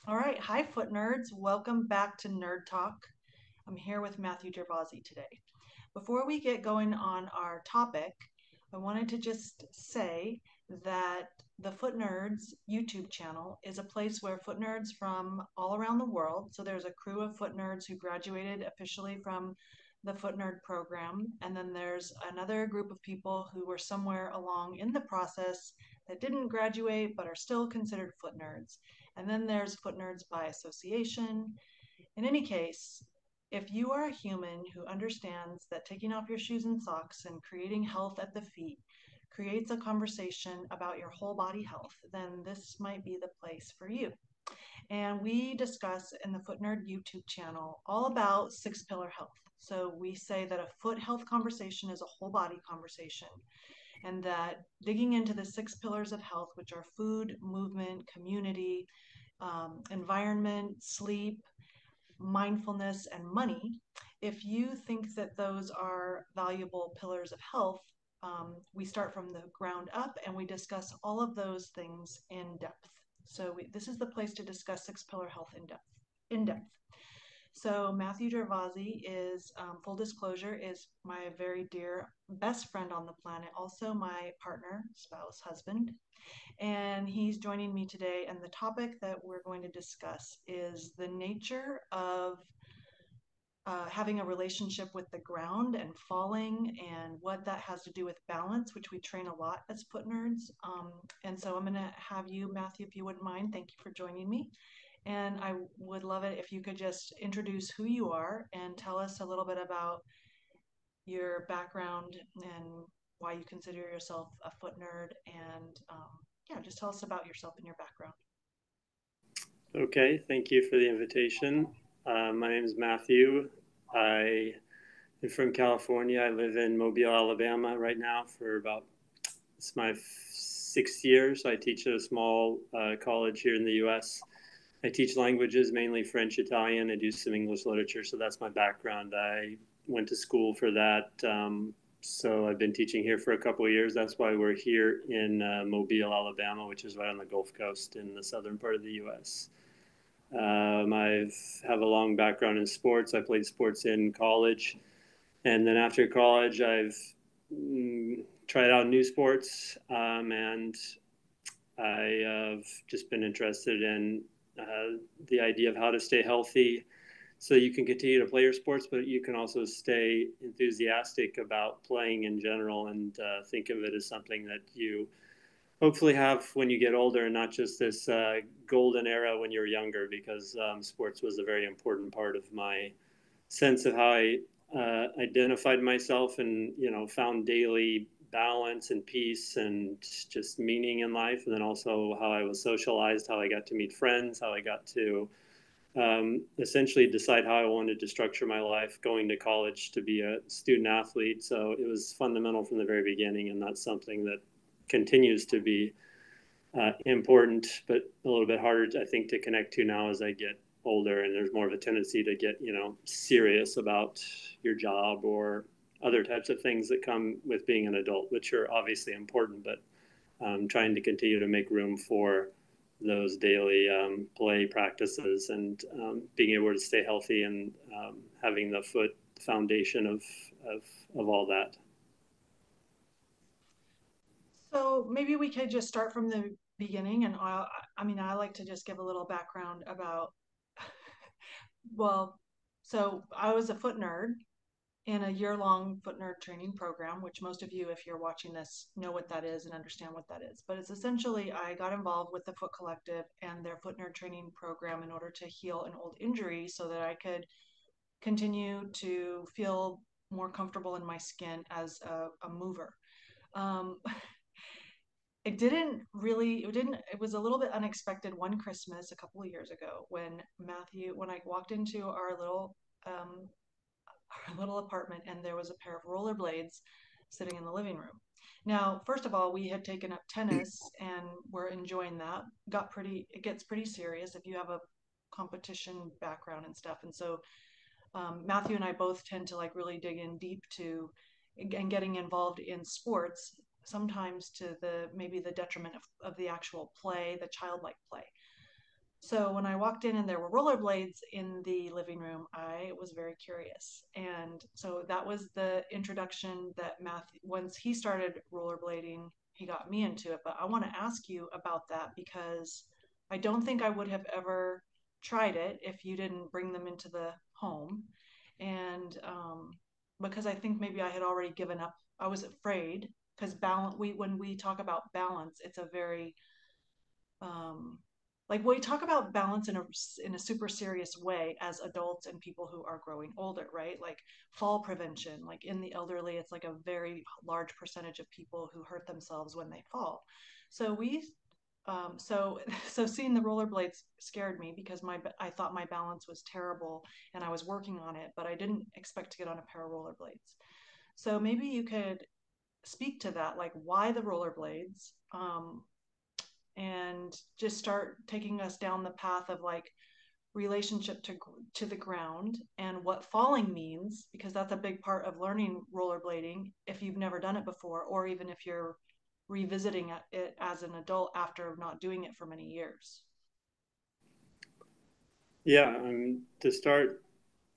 All right. Hi, foot nerds. Welcome back to Nerd Talk. I'm here with Matthew Gervase today. Before we get going on our topic, I wanted to just say that the Foot Nerds YouTube channel is a place where foot nerds from all around the world, so there's a crew of foot nerds who graduated officially from the Foot Nerd program, and then there's another group of people who were somewhere along in the process that didn't graduate but are still considered foot nerds. And then there's foot nerds by association. In any case, if you are a human who understands that taking off your shoes and socks and creating health at the feet creates a conversation about your whole body health, then this might be the place for you. And we discuss in the Foot Nerd YouTube channel all about six pillar health. So we say that a foot health conversation is a whole body conversation, and that digging into the six pillars of health, which are food, movement, community, environment, sleep, mindfulness, and money, if you think that those are valuable pillars of health, we start from the ground up and we discuss all of those things in depth. So this is the place to discuss six pillar health in depth. In depth. So Matthew Gervasi is, full disclosure, is my very dear best friend on the planet, also my partner, spouse, husband, and he's joining me today. And the topic that we're going to discuss is the nature of having a relationship with the ground and falling, and what that has to do with balance, which we train a lot as foot nerds. And so I'm going to have you, Matthew, if you wouldn't mind. Thank you for joining me. And I would love it if you could just introduce who you are and tell us a little bit about your background and why you consider yourself a foot nerd. And yeah, just tell us about yourself and your background. Okay, thank you for the invitation. My name is Matthew. I am from California. I live in Mobile, Alabama right now for about, it's my sixth year. So I teach at a small college here in the US. I teach languages, mainly French, Italian. I do some English literature. So that's my background. I went to school for that. So I've been teaching here for a couple of years. That's why we're here in Mobile, Alabama, which is right on the Gulf Coast in the southern part of the U.S. I have a long background in sports. I played sports in college, and then after college, I've tried out new sports, and I have just been interested in the idea of how to stay healthy, so you can continue to play your sports, but you can also stay enthusiastic about playing in general and think of it as something that you hopefully have when you get older, and not just this golden era when you're younger, because sports was a very important part of my sense of how I identified myself, and found daily balance and peace and just meaning in life, and then also how I was socialized, how I got to meet friends, how I got to essentially decide how I wanted to structure my life going to college to be a student athlete. So it was fundamental from the very beginning, and that's something that continues to be important, but a little bit harder, I think, to connect to now as I get older. And there's more of a tendency to get, serious about your job or other types of things that come with being an adult, which are obviously important, but trying to continue to make room for those daily play practices, and being able to stay healthy, and having the foot foundation of, of all that. So maybe we could just start from the beginning. And I mean, I like to just give a little background about, well, so I was a foot nerd in a year-long foot nerd training program, which most of you, if you're watching this, know what that is and understand what that is. But it's essentially, I got involved with the Foot Collective and their foot nerd training program in order to heal an old injury so that I could continue to feel more comfortable in my skin as a mover. Um, it was a little bit unexpected one Christmas a couple of years ago when I walked into um, our little apartment, and there was a pair of rollerblades sitting in the living room. Now, first of all, we had taken up tennis and were enjoying that. It gets pretty serious if you have a competition background and stuff. And so Matthew and I both tend to like really dig in deep to and getting involved in sports, sometimes to the maybe the detriment of the actual play, the childlike play. So when I walked in and there were rollerblades in the living room, I was very curious. And so that was the introduction that Matthew, once he started rollerblading, he got me into it. But I want to ask you about that because I don't think I would have ever tried it if you didn't bring them into the home. And because I think maybe I had already given up, I was afraid because balance, when we talk about balance, it's a very um, like we talk about balance in a super serious way as adults and people who are growing older, right? Like fall prevention, like in the elderly, it's like a very large percentage of people who hurt themselves when they fall. So we so so seeing the rollerblades scared me because my I thought my balance was terrible and I was working on it, but I didn't expect to get on a pair of rollerblades. So maybe you could speak to that, like why the rollerblades, and just start taking us down the path of like relationship to the ground and what falling means, because that's a big part of learning rollerblading if you've never done it before, or even if you're revisiting it as an adult after not doing it for many years. Yeah, to start,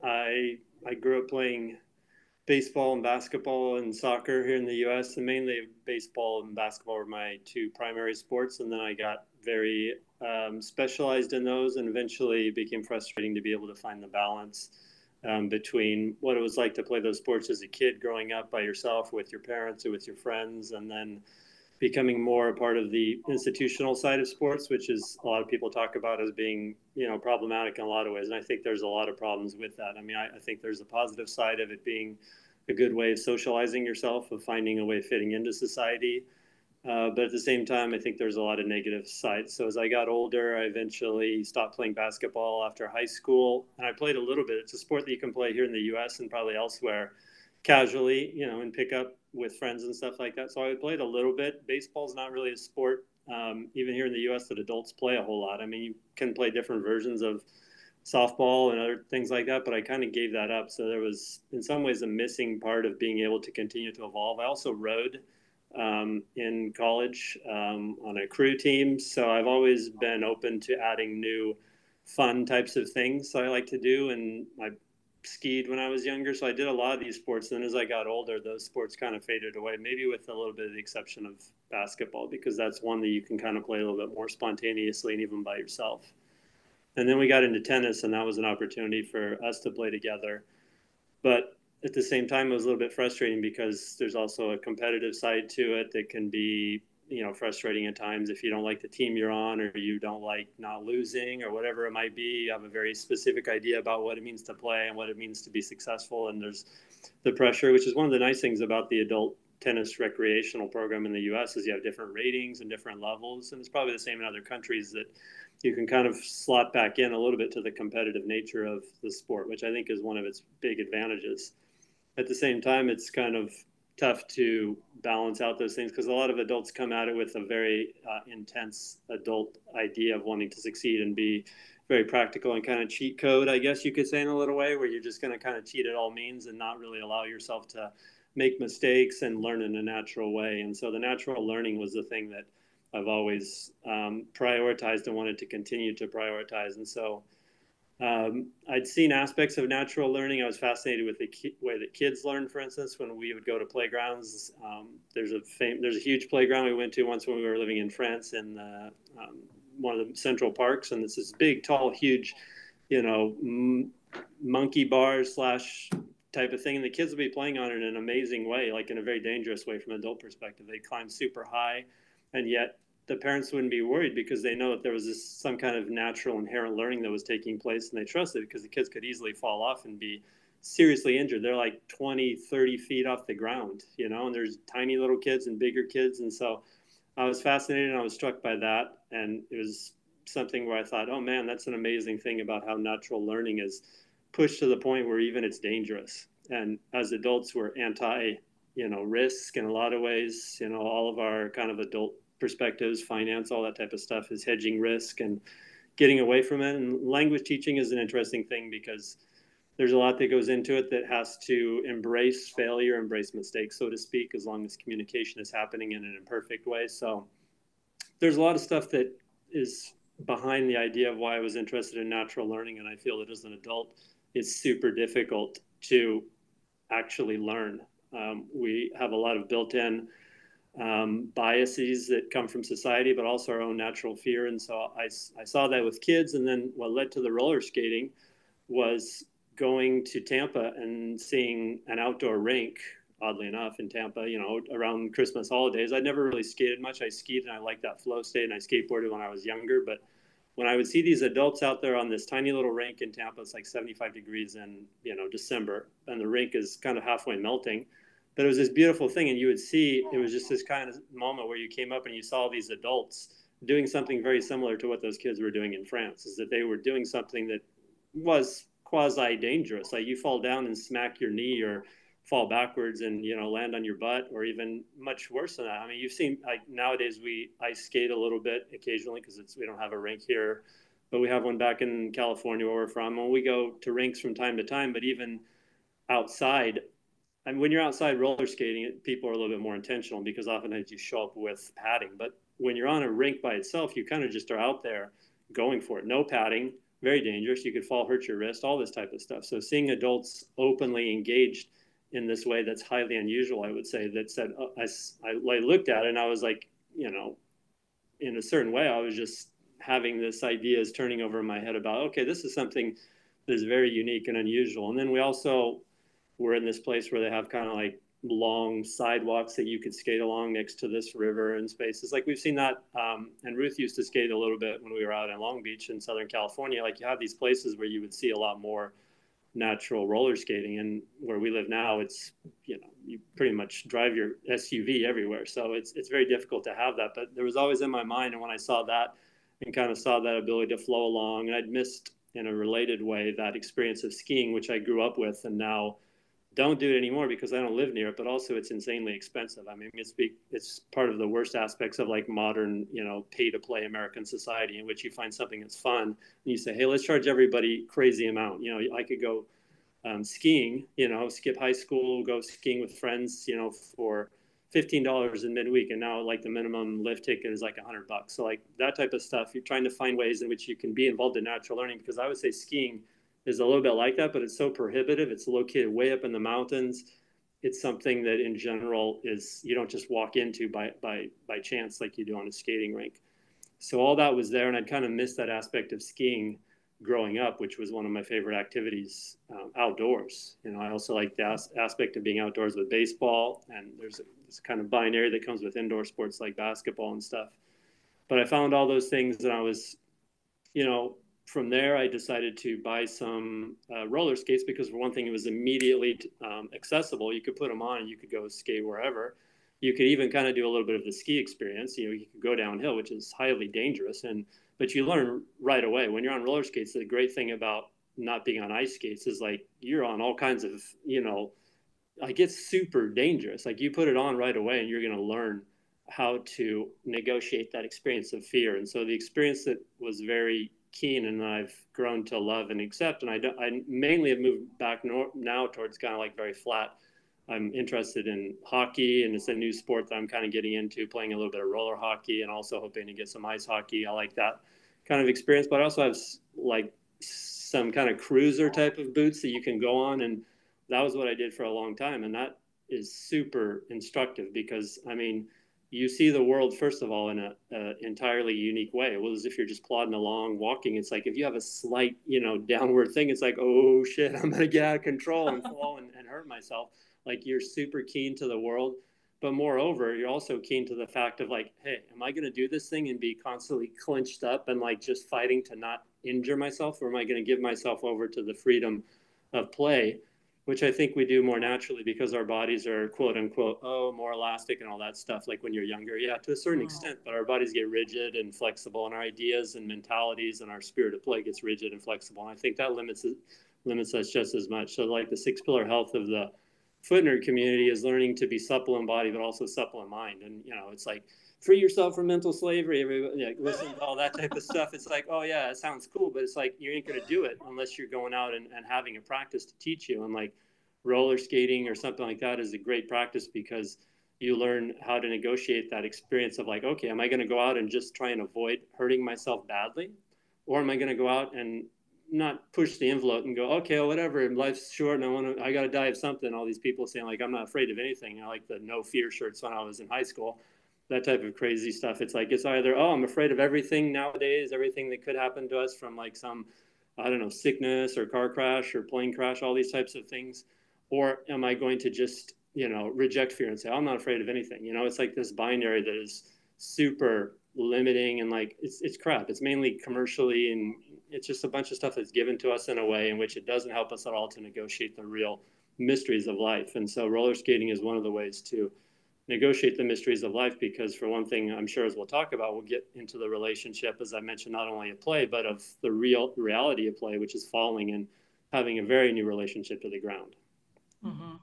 I grew up playing baseball and basketball and soccer here in the U.S. And mainly baseball and basketball were my two primary sports. And then I got very specialized in those, and eventually it became frustrating to be able to find the balance between what it was like to play those sports as a kid, growing up by yourself with your parents or with your friends, and then becoming more a part of the institutional side of sports, which is a lot of people talk about as being, problematic in a lot of ways. And I think there's a lot of problems with that. I mean, I think there's a positive side of it being a good way of socializing yourself, of finding a way of fitting into society. But at the same time, I think there's a lot of negative sides. So as I got older, I eventually stopped playing basketball after high school, and I played a little bit. It's a sport that you can play here in the U.S. and probably elsewhere casually, and pick up with friends and stuff like that. So I played a little bit. Baseball's not really a sport, even here in the U.S., that adults play a whole lot. I mean, you can play different versions of softball and other things like that, but I kind of gave that up. So there was, in some ways, a missing part of being able to continue to evolve. I also rode in college on a crew team, so I've always been open to adding new, fun types of things I like to do. And I skied when I was younger, so I did a lot of these sports. Then as I got older, those sports kind of faded away, maybe with a little bit of the exception of basketball, because that's one that you can kind of play a little bit more spontaneously and even by yourself. And then we got into tennis, and that was an opportunity for us to play together. But at the same time, it was a little bit frustrating because there's also a competitive side to it that can be, frustrating at times if you don't like the team you're on, or you don't like not losing, or whatever it might be. You have a very specific idea about what it means to play and what it means to be successful. And there's the pressure, which is one of the nice things about the adult tennis recreational program in the US, is you have different ratings and different levels. And it's probably the same in other countries, that you can kind of slot back in a little bit to the competitive nature of the sport, which I think is one of its big advantages. At the same time, it's kind of tough to balance out those things, because a lot of adults come at it with a very intense adult idea of wanting to succeed and be very practical and kind of cheat code, I guess you could say, in a little way, where you're just going to kind of cheat at all means and not really allow yourself to make mistakes and learn in a natural way. And so the natural learning was the thing that I've always prioritized and wanted to continue to prioritize. And so I'd seen aspects of natural learning. I was fascinated with the way that kids learn. For instance, when we would go to playgrounds, there's a huge playground we went to once when we were living in France, in one of the central parks, and it's this big, tall, huge, you know, monkey bar slash type of thing, and the kids would be playing on it in an amazing way, like in a very dangerous way from an adult perspective. They climb super high, and yet the parents wouldn't be worried because they know that there was some kind of natural inherent learning that was taking place, and they trusted it because the kids could easily fall off and be seriously injured. They're like 20, 30 feet off the ground, and there's tiny little kids and bigger kids. And so I was fascinated and I was struck by that. And it was something where I thought, oh man, that's an amazing thing about how natural learning is pushed to the point where even it's dangerous. And as adults, we're anti, risk in a lot of ways. All of our kind of adult perspectives, finance, all that type of stuff is hedging risk and getting away from it. And language teaching is an interesting thing because there's a lot that goes into it that has to embrace failure, embrace mistakes, so to speak, as long as communication is happening in an imperfect way. So there's a lot of stuff that is behind the idea of why I was interested in natural learning. And I feel that as an adult, it's super difficult to actually learn. We have a lot of built-in biases that come from society, but also our own natural fear. And so I saw that with kids. And then what led to the roller skating was going to Tampa and seeing an outdoor rink, oddly enough, in Tampa, around Christmas holidays. I'd never really skated much. I skied and I liked that flow state, and I skateboarded when I was younger. But when I would see these adults out there on this tiny little rink in Tampa, it's like 75 degrees in, December, and the rink is kind of halfway melting. But it was this beautiful thing, and you would see it was just this kind of moment where you came up and you saw these adults doing something very similar to what those kids were doing in France. Is that they were doing something that was quasi dangerous. Like you fall down and smack your knee or fall backwards and land on your butt, or even much worse than that. I mean, you've seen, like, nowadays we ice skate a little bit occasionally because we don't have a rink here, but we have one back in California where we're from, and we go to rinks from time to time. But even outside, I mean, when you're outside roller skating, people are a little bit more intentional because oftentimes you show up with padding. But when you're on a rink by itself, you kind of just are out there going for it. No padding, very dangerous. You could fall, hurt your wrist, all this type of stuff. So seeing adults openly engaged in this way that's highly unusual, I would say, that said, I looked at it and I was like, in a certain way, I was just having this ideas turning over in my head about, okay, this is something that is very unique and unusual. And then we also were in this place where they have kind of like long sidewalks that you could skate along next to this river and spaces. Like we've seen that. And Ruth used to skate a little bit when we were out in Long Beach in Southern California. Like you have these places where you would see a lot more natural roller skating, and where we live now, it's you pretty much drive your SUV everywhere, so it's very difficult to have that. But there was always in my mind, and when I saw that and kind of saw that ability to flow along, and I'd missed in a related way that experience of skiing, which I grew up with and now don't do it anymore because I don't live near it, but also it's insanely expensive. I mean, it's part of the worst aspects of like modern, pay to play American society, in which you find something that's fun and you say, hey, let's charge everybody crazy amount. I could go skiing, skip high school, go skiing with friends, for $15 in midweek, and now like the minimum lift ticket is like $100. So like that type of stuff, you're trying to find ways in which you can be involved in natural learning, because I would say skiing is a little bit like that, but it's so prohibitive. It's located way up in the mountains. It's something that in general is you don't just walk into by chance like you do on a skating rink. So all that was there, and I'd kind of missed that aspect of skiing growing up, which was one of my favorite activities outdoors. I also like the aspect of being outdoors with baseball, and there's this kind of binary that comes with indoor sports like basketball and stuff. But I found all those things, and I was, you know, from there, I decided to buy some roller skates because, for one thing, it was immediately accessible. You could put them on and you could go skate wherever. You could even kind of do a little bit of the ski experience. You could go downhill, which is highly dangerous, but you learn right away when you're on roller skates. The great thing about not being on ice skates is like you're on all kinds of, like it's super dangerous. Like you put it on right away and you're going to learn how to negotiate that experience of fear. And so the experience that was very keen and I've grown to love and accept. And I mainly have moved back now towards kind of like very flat. I'm interested in hockey, and it's a new sport that I'm kind of getting into, playing a little bit of roller hockey and also hoping to get some ice hockey. I like that kind of experience, but I also have like some kind of cruiser type of boots that you can go on. And that was what I did for a long time. And that is super instructive because, I mean, you see the world, first of all, in a entirely unique way. Well, as if you're just plodding along, walking. It's like if you have a slight, downward thing, it's like, oh shit, I'm gonna get out of control and fall and hurt myself. Like you're super keen to the world, but moreover, you're also keen to the fact of like, hey, am I gonna do this thing and be constantly clenched up and like just fighting to not injure myself, or am I gonna give myself over to the freedom of play? Which I think we do more naturally because our bodies are quote unquote, more elastic and all that stuff. Like when you're younger, yeah, to a certain extent, but our bodies get rigid and flexible, and our ideas and mentalities and our spirit of play gets rigid and flexible. And I think that limits us just as much. So like the six pillar health of the foot nerd community is learning to be supple in body, but also supple in mind. And, it's like, free yourself from mental slavery. Everybody, like, listen to all that type of stuff. It's like, oh yeah, it sounds cool, but it's like you ain't gonna do it unless you're going out and having a practice to teach you. And like roller skating or something like that is a great practice because you learn how to negotiate that experience of like, okay, am I going to go out and just try and avoid hurting myself badly? Or am I going to go out and not push the envelope and go, okay, well, whatever, life's short and I got to die of something. All these people saying like, I'm not afraid of anything. I like the no fear shirts when I was in high school, that type of crazy stuff. It's like, it's either, oh, I'm afraid of everything nowadays, everything that could happen to us from like some, I don't know, sickness or car crash or plane crash, all these types of things. Or am I going to just, reject fear and say, I'm not afraid of anything? It's like this binary that is super limiting, and like it's crap. It's mainly commercially, and it's just a bunch of stuff that's given to us in a way in which it doesn't help us at all to negotiate the real mysteries of life. And so roller skating is one of the ways to negotiate the mysteries of life, because for one thing, I'm sure, as we'll talk about, we'll get into the relationship, as I mentioned, not only of play but of the real reality of play, which is falling and having a very new relationship to the ground. Hmm.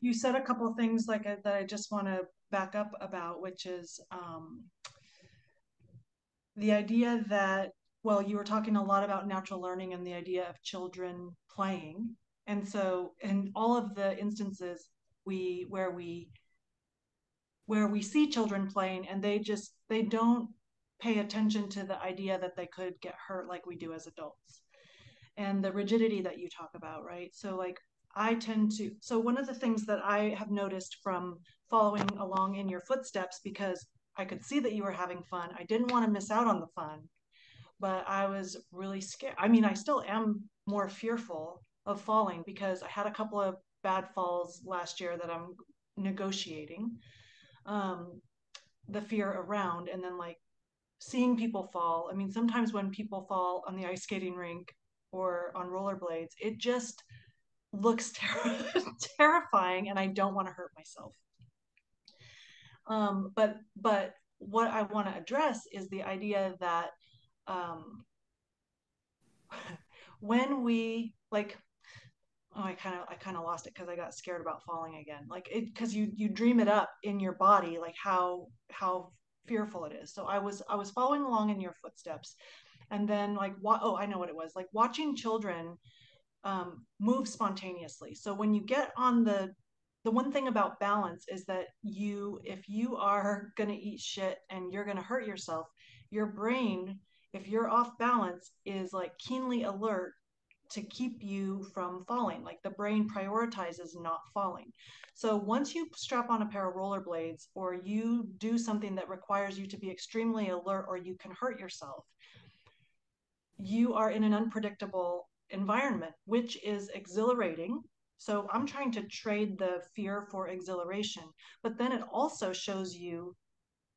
You said a couple of things that I just want to back up about, which is the idea that, well, you were talking a lot about natural learning and the idea of children playing. And so, in all of the instances we where we where we see children playing and they don't pay attention to the idea that they could get hurt like we do as adults, and the rigidity that you talk about, right? So like so one of the things that I have noticed from following along in your footsteps, because I could see that you were having fun, I didn't want to miss out on the fun, but I was really scared. I mean, I still am more fearful of falling because I had a couple of bad falls last year that I'm negotiating um, the fear around. And then, like, seeing people fall. I mean, sometimes when people fall on the ice skating rink or on rollerblades, it just looks terrifying, and I don't want to hurt myself. But what I want to address is the idea that um, when we like, oh, I kind of lost it because I got scared about falling again. Like it, because you dream it up in your body, like how fearful it is. So I was following along in your footsteps, and then like oh, I know what it was, like watching children move spontaneously. So when you get on the one thing about balance is that if you are going to eat shit and you're going to hurt yourself, your brain, if you're off balance, is like keenly alert to keep you from falling. Like the brain prioritizes not falling. So once you strap on a pair of rollerblades or you do something that requires you to be extremely alert or you can hurt yourself, you are in an unpredictable environment, which is exhilarating. So I'm trying to trade the fear for exhilaration, but then it also shows you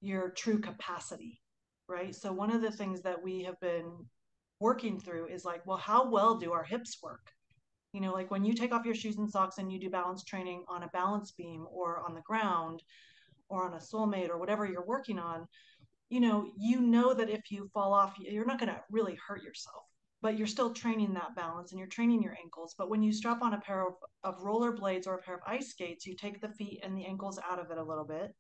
your true capacity, right? So one of the things that we have been working through is like, well, how well do our hips work? Like when you take off your shoes and socks and you do balance training on a balance beam or on the ground or on a soulmate or whatever you're working on, you know that if you fall off, you're not going to really hurt yourself, but you're still training that balance and you're training your ankles. But when you strap on a pair of roller blades or a pair of ice skates, you take the feet and the ankles out of it a little bit,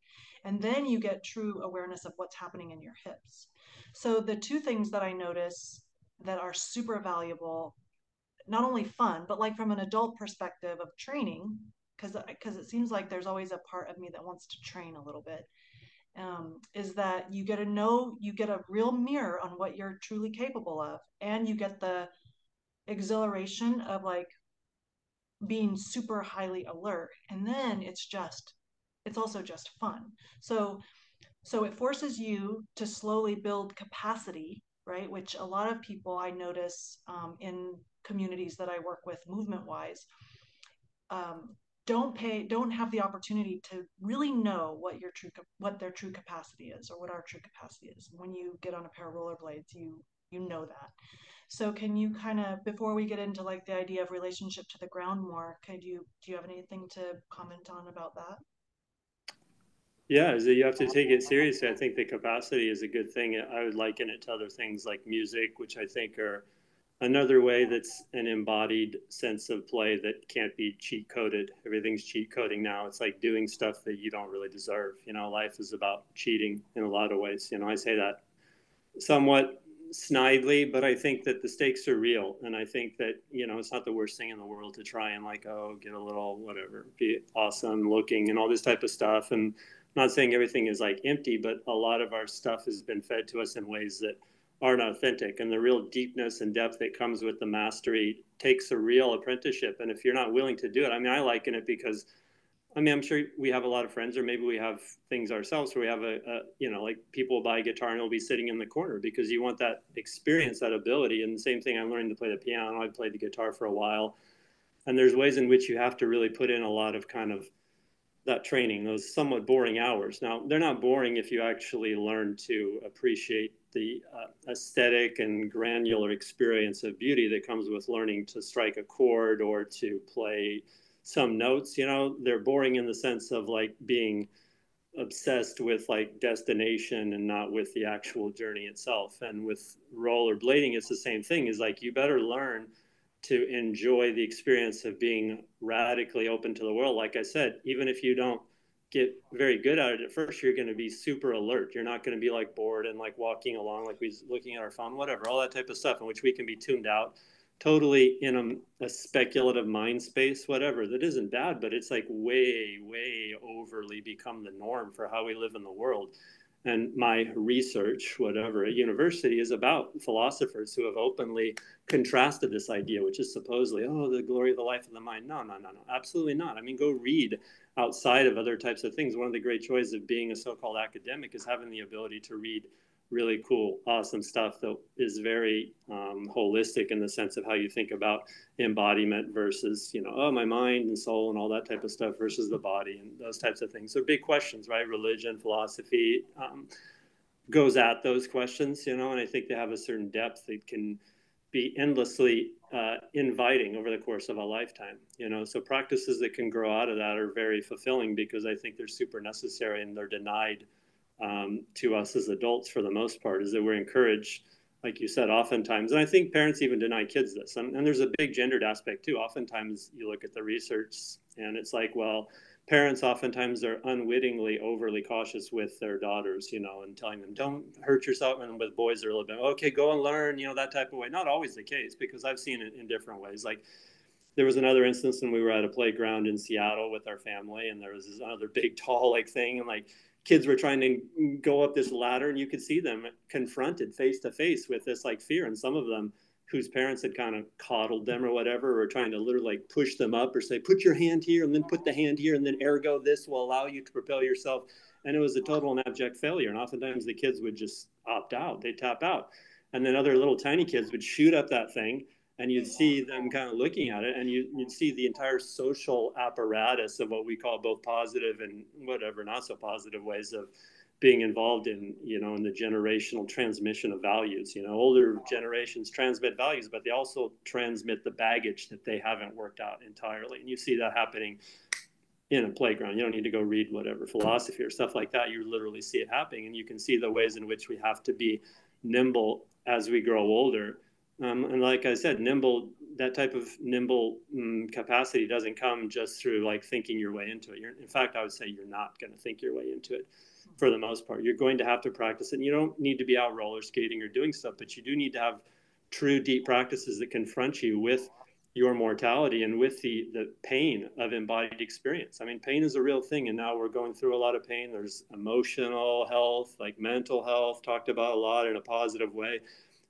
and then you get true awareness of what's happening in your hips. So the two things that I notice that are super valuable, not only fun, but like from an adult perspective of training, because it seems like there's always a part of me that wants to train a little bit, is that you get a real mirror on what you're truly capable of, and you get the exhilaration of like being super highly alert, and then it's also just fun. So it forces you to slowly build capacity, right? Which a lot of people I notice in communities that I work with movement wise, um, don't have the opportunity to really know what their true capacity is, or what our true capacity is. When you get on a pair of rollerblades, you know that. So can you kind of, before we get into like the idea of relationship to the ground more, do you have anything to comment on about that? Yeah, is that you have to take it seriously. I think the capacity is a good thing. I would liken it to other things like music, which I think are another way that's an embodied sense of play that can't be cheat coded. Everything's cheat coding now. It's like doing stuff that you don't really deserve. Life is about cheating in a lot of ways. I say that somewhat snidely, but I think that the stakes are real. And I think that, it's not the worst thing in the world to try and like, oh, get a little, whatever, be awesome looking and all this type of stuff. And I'm not saying everything is like empty, but a lot of our stuff has been fed to us in ways that aren't authentic. And the real deepness and depth that comes with the mastery takes a real apprenticeship. And if you're not willing to do it, I mean, I liken it because I'm sure we have a lot of friends, or maybe we have things ourselves where we have like people buy a guitar and it'll be sitting in the corner because you want that experience, that ability. And the same thing, I'm learning to play the piano. I played the guitar for a while. And there's ways in which you have to really put in a lot of kind of that training, those somewhat boring hours. Now, they're not boring if you actually learn to appreciate the aesthetic and granular experience of beauty that comes with learning to strike a chord or to play some notes. They're boring in the sense of like being obsessed with like destination and not with the actual journey itself. And with rollerblading, it's the same thing. Is like you better learn to enjoy the experience of being radically open to the world. Like I said, even if you don't get very good at it at first, you're going to be super alert. You're not going to be like bored and like walking along like we looking at our phone, whatever, all that type of stuff in which we can be tuned out totally in a speculative mind space, whatever. That isn't bad, but it's like way overly become the norm for how we live in the world. And my research, whatever, at university is about philosophers who have openly contrasted this idea, which is supposedly, oh, the glory of the life of the mind. No, absolutely not. I mean, go read outside of other types of things. One of the great joys of being a so-called academic is having the ability to read really cool, awesome stuff that is very holistic in the sense of how you think about embodiment versus, my mind and soul and all that type of stuff versus the body and those types of things. So big questions, right? Religion, philosophy goes at those questions, and I think they have a certain depth that can be endlessly inviting over the course of a lifetime, So practices that can grow out of that are very fulfilling because I think they're super necessary and they're denied to us as adults for the most part, is that we're encouraged, like you said, oftentimes, and I think parents even deny kids this, and there's a big gendered aspect too. Oftentimes you look at the research and it's like, well, parents oftentimes are unwittingly overly cautious with their daughters, and telling them, don't hurt yourself. And with boys, they're a little bit, okay, go and learn, that type of way. Not always the case, because I've seen it in different ways. Like there was another instance when we were at a playground in Seattle with our family, and there was this other big, tall, like thing, and like kids were trying to go up this ladder, and you could see them confronted face to face with this like fear, and some of them whose parents had kind of coddled them or whatever, or trying to literally like push them up or say, put your hand here and then put the hand here, and then ergo this will allow you to propel yourself. And it was a total and abject failure. And oftentimes the kids would just opt out, they'd tap out. And then other little tiny kids would shoot up that thing, and you'd see them kind of looking at it, and you'd see the entire social apparatus of what we call both positive and whatever not so positive ways of being involved in, in the generational transmission of values. Older generations transmit values, but they also transmit the baggage that they haven't worked out entirely. And you see that happening in a playground. You don't need to go read whatever philosophy or stuff like that. You literally see it happening, and you can see the ways in which we have to be nimble as we grow older. And like I said, that type of nimble capacity doesn't come just through like thinking your way into it. In fact, I would say you're not going to think your way into it for the most part. You're going to have to practice it. And you don't need to be out roller skating or doing stuff, but you do need to have true deep practices that confront you with your mortality and with the pain of embodied experience. I mean, pain is a real thing, and now we're going through a lot of pain. There's emotional health, like mental health, talked about a lot in a positive way,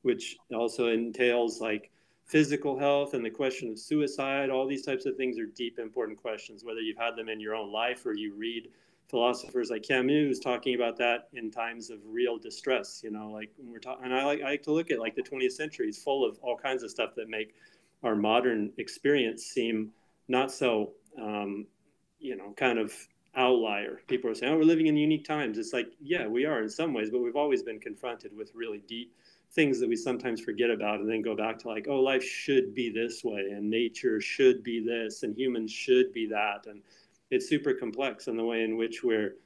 which also entails like physical health and the question of suicide. All these types of things are deep, important questions, whether you've had them in your own life or you read philosophers like Camus talking about that in times of real distress. Like when we're talking, and I like to look at like the 20th century is full of all kinds of stuff that make our modern experience seem not so, kind of outlier. People are saying, oh, we're living in unique times. It's like, yeah, we are in some ways, but we've always been confronted with really deep things that we sometimes forget about, and then go back to like, oh, life should be this way, and nature should be this, and humans should be that. And it's super complex in the way in which we're,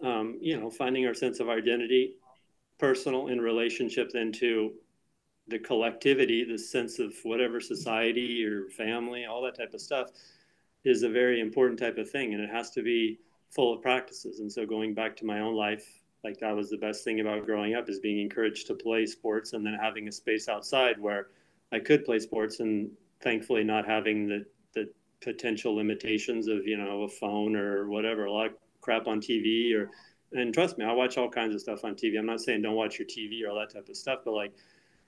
finding our sense of identity, personal in relationship then to the collectivity, the sense of whatever society or family, all that type of stuff is a very important type of thing. And it has to be full of practices. And so going back to my own life, Like that was the best thing about growing up, is being encouraged to play sports and then having a space outside where I could play sports, and thankfully not having the potential limitations of, a phone or whatever, a lot of crap on TV. Or and trust me, I watch all kinds of stuff on TV. I'm not saying don't watch your TV or all that type of stuff, but like,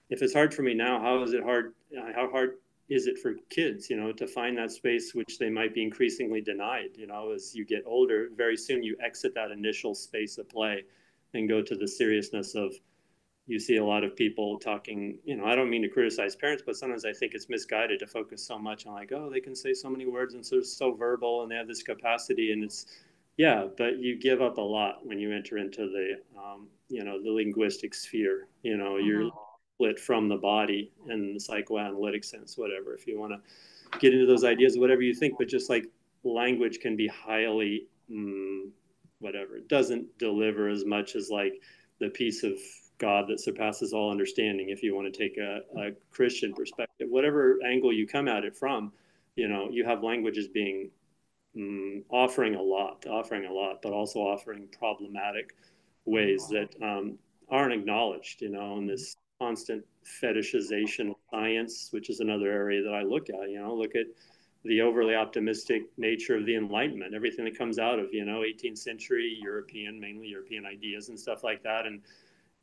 if it's hard for me now, how is it hard? How hard is it for kids, to find that space, which they might be increasingly denied, as you get older? Very soon you exit that initial space of play and go to the seriousness of, you see a lot of people talking, I don't mean to criticize parents, but sometimes I think it's misguided to focus so much on like, oh, they can say so many words and so verbal and they have this capacity. And it's, yeah, but you give up a lot when you enter into the linguistic sphere. You're Mm-hmm. split from the body in the psychoanalytic sense, whatever, if you want to get into those ideas, whatever you think. But just like language can be highly, whatever, it doesn't deliver as much as like the peace of God that surpasses all understanding, if you want to take a Christian perspective. Whatever angle you come at it from, you have languages being offering a lot, but also offering problematic ways that aren't acknowledged, in this constant fetishization of science, which is another area that I look at. Look at the overly optimistic nature of the Enlightenment, everything that comes out of, 18th century mainly European ideas and stuff like that, and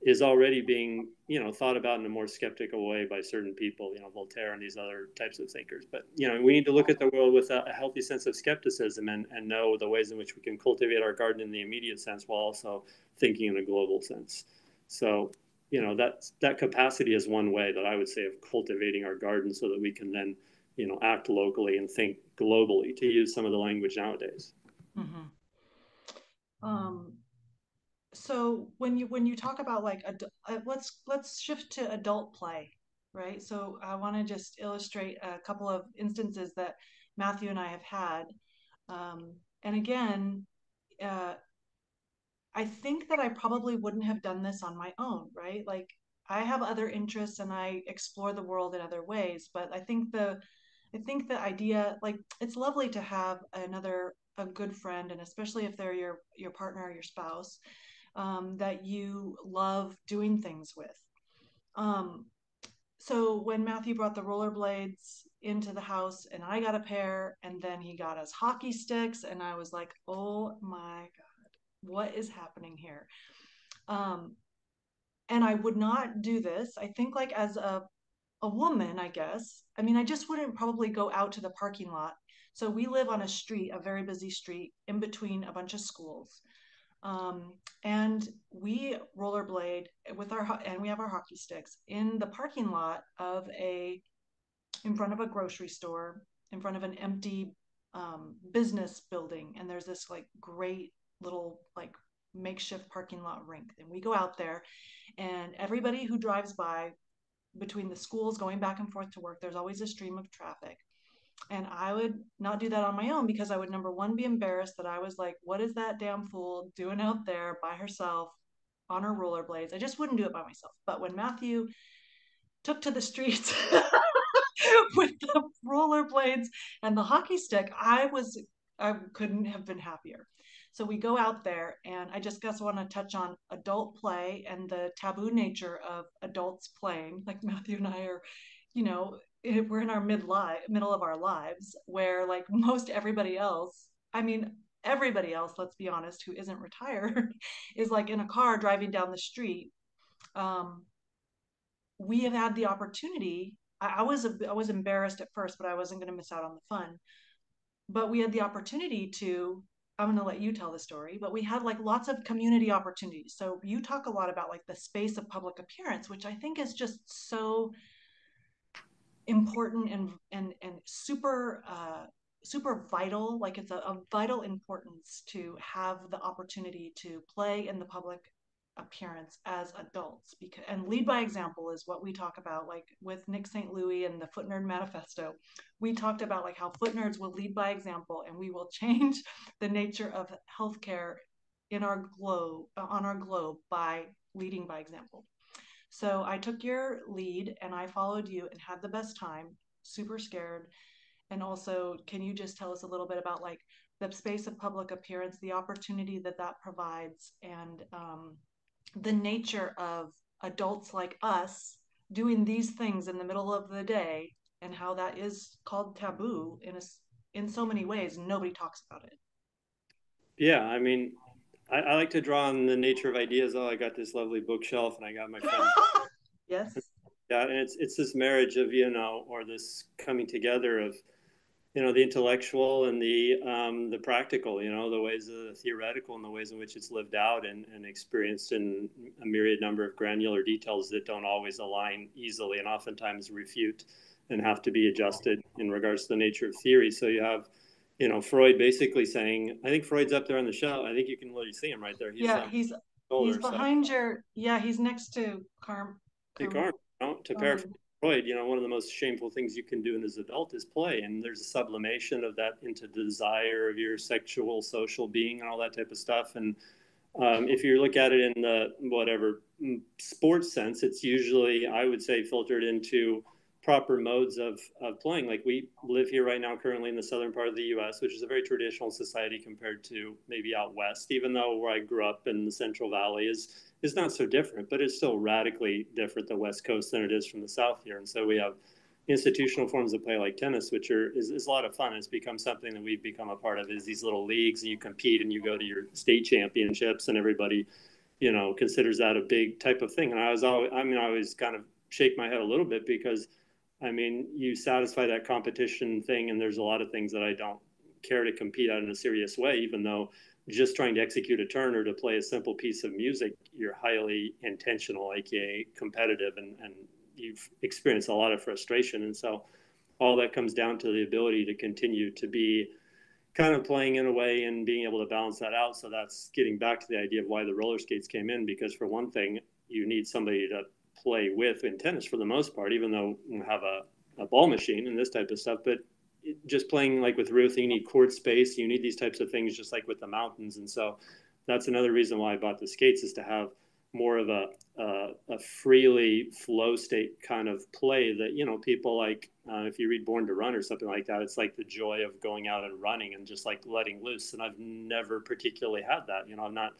is already being, thought about in a more skeptical way by certain people, Voltaire and these other types of thinkers. But, we need to look at the world with a healthy sense of skepticism, and know the ways in which we can cultivate our garden in the immediate sense while also thinking in a global sense. So, that capacity is one way that I would say of cultivating our garden, so that we can then, act locally and think globally, to use some of the language nowadays. Mm-hmm. Um, so when you talk about like let's shift to adult play, right? So I want to just illustrate a couple of instances that Matthew and I have had. And again, uh, I think that I probably wouldn't have done this on my own, right? Like I have other interests and I explore the world in other ways, but I think the idea, like, it's lovely to have a good friend, and especially if they're your partner or your spouse, that you love doing things with. Um, so when Matthew brought the rollerblades into the house and I got a pair, and then he got us hockey sticks, and I was like, oh my God, what is happening here? Um, and I would not do this. I think, like, as a woman, I guess. I mean, I just wouldn't probably go out to the parking lot. So we live on a street, a very busy street, in between a bunch of schools. Um, and we rollerblade and we have our hockey sticks in the parking lot in front of a grocery store, in front of an empty business building. And there's this like great little like makeshift parking lot rink. And we go out there, and everybody who drives by between the schools going back and forth to work, there's always a stream of traffic. And I would not do that on my own, because I would, number one, be embarrassed that I was like, what is that damn fool doing out there by herself on her rollerblades? I just wouldn't do it by myself. But when Matthew took to the streets with the rollerblades and the hockey stick, I couldn't have been happier. So we go out there, and I just guess want to touch on adult play and the taboo nature of adults playing. Like Matthew and I are, you know, we're in our middle of our lives, where like most everybody else, I mean, everybody else, let's be honest, who isn't retired, is like in a car driving down the street. Um, we have had the opportunity. I was embarrassed at first, but I wasn't going to miss out on the fun. But we had the opportunity to. I'm going to let you tell the story, but we had like lots of community opportunities. So you talk a lot about like the space of public appearance, which I think is just so important and super vital. Like it's a vital importance to have the opportunity to play in the public appearance as adults, because and lead by example is what we talk about, like with Nick St. Louis and the Foot Nerd Manifesto. We talked about like how foot nerds will lead by example, and we will change the nature of healthcare on our globe by leading by example. So I took your lead and I followed you and had the best time, super scared. And also, can you just tell us a little bit about like the space of public appearance, the opportunity that that provides, and the nature of adults like us doing these things in the middle of the day, and how that is called taboo in so many ways. Nobody talks about it. Yeah, I mean, I like to draw on the nature of ideas. Oh, I got this lovely bookshelf, and I got my friends. Yes. Yeah, and it's this marriage of, or this coming together of, the intellectual and the practical, the ways of the theoretical and the ways in which it's lived out and experienced in a myriad number of granular details that don't always align easily and oftentimes refute and have to be adjusted in regards to the nature of theory. So you have, Freud basically saying, I think Freud's up there on the shelf. I think you can literally see him right there. He's Yeah, he's older. So behind your, yeah, he's next to Carmen, to paraphrase Carmen. Freud, one of the most shameful things you can do in as an adult is play. And there's a sublimation of that into desire of your sexual, social being and all that type of stuff. And if you look at it in the whatever sports sense, it's usually, I would say, filtered into proper modes of playing. Like we live here right now, currently in the southern part of the U.S., which is a very traditional society compared to maybe out west. Even though where I grew up in the Central Valley is not so different, but it's still radically different the West Coast than it is from the South here. And so we have institutional forms of play like tennis, which is a lot of fun. It's become something that we've become a part of. Is these little leagues, and you compete, and you go to your state championships, and everybody, considers that a big type of thing. And I always kind of shake my head a little bit because, I mean, you satisfy that competition thing, and there's a lot of things that I don't care to compete at in a serious way, even though just trying to execute a turn or to play a simple piece of music, you're highly intentional, aka competitive, and you've experienced a lot of frustration. And so all that comes down to the ability to continue to be kind of playing in a way and being able to balance that out. So that's getting back to the idea of why the roller skates came in, because for one thing, you need somebody to play with in tennis for the most part, even though you have a ball machine and this type of stuff. But just playing like with Ruth, you need court space, you need these types of things, just like with the mountains. And so that's another reason why I bought the skates, is to have more of a freely flow state kind of play that, people like, if you read Born to Run or something like that, it's like the joy of going out and running and just like letting loose. And I've never particularly had that. I'm not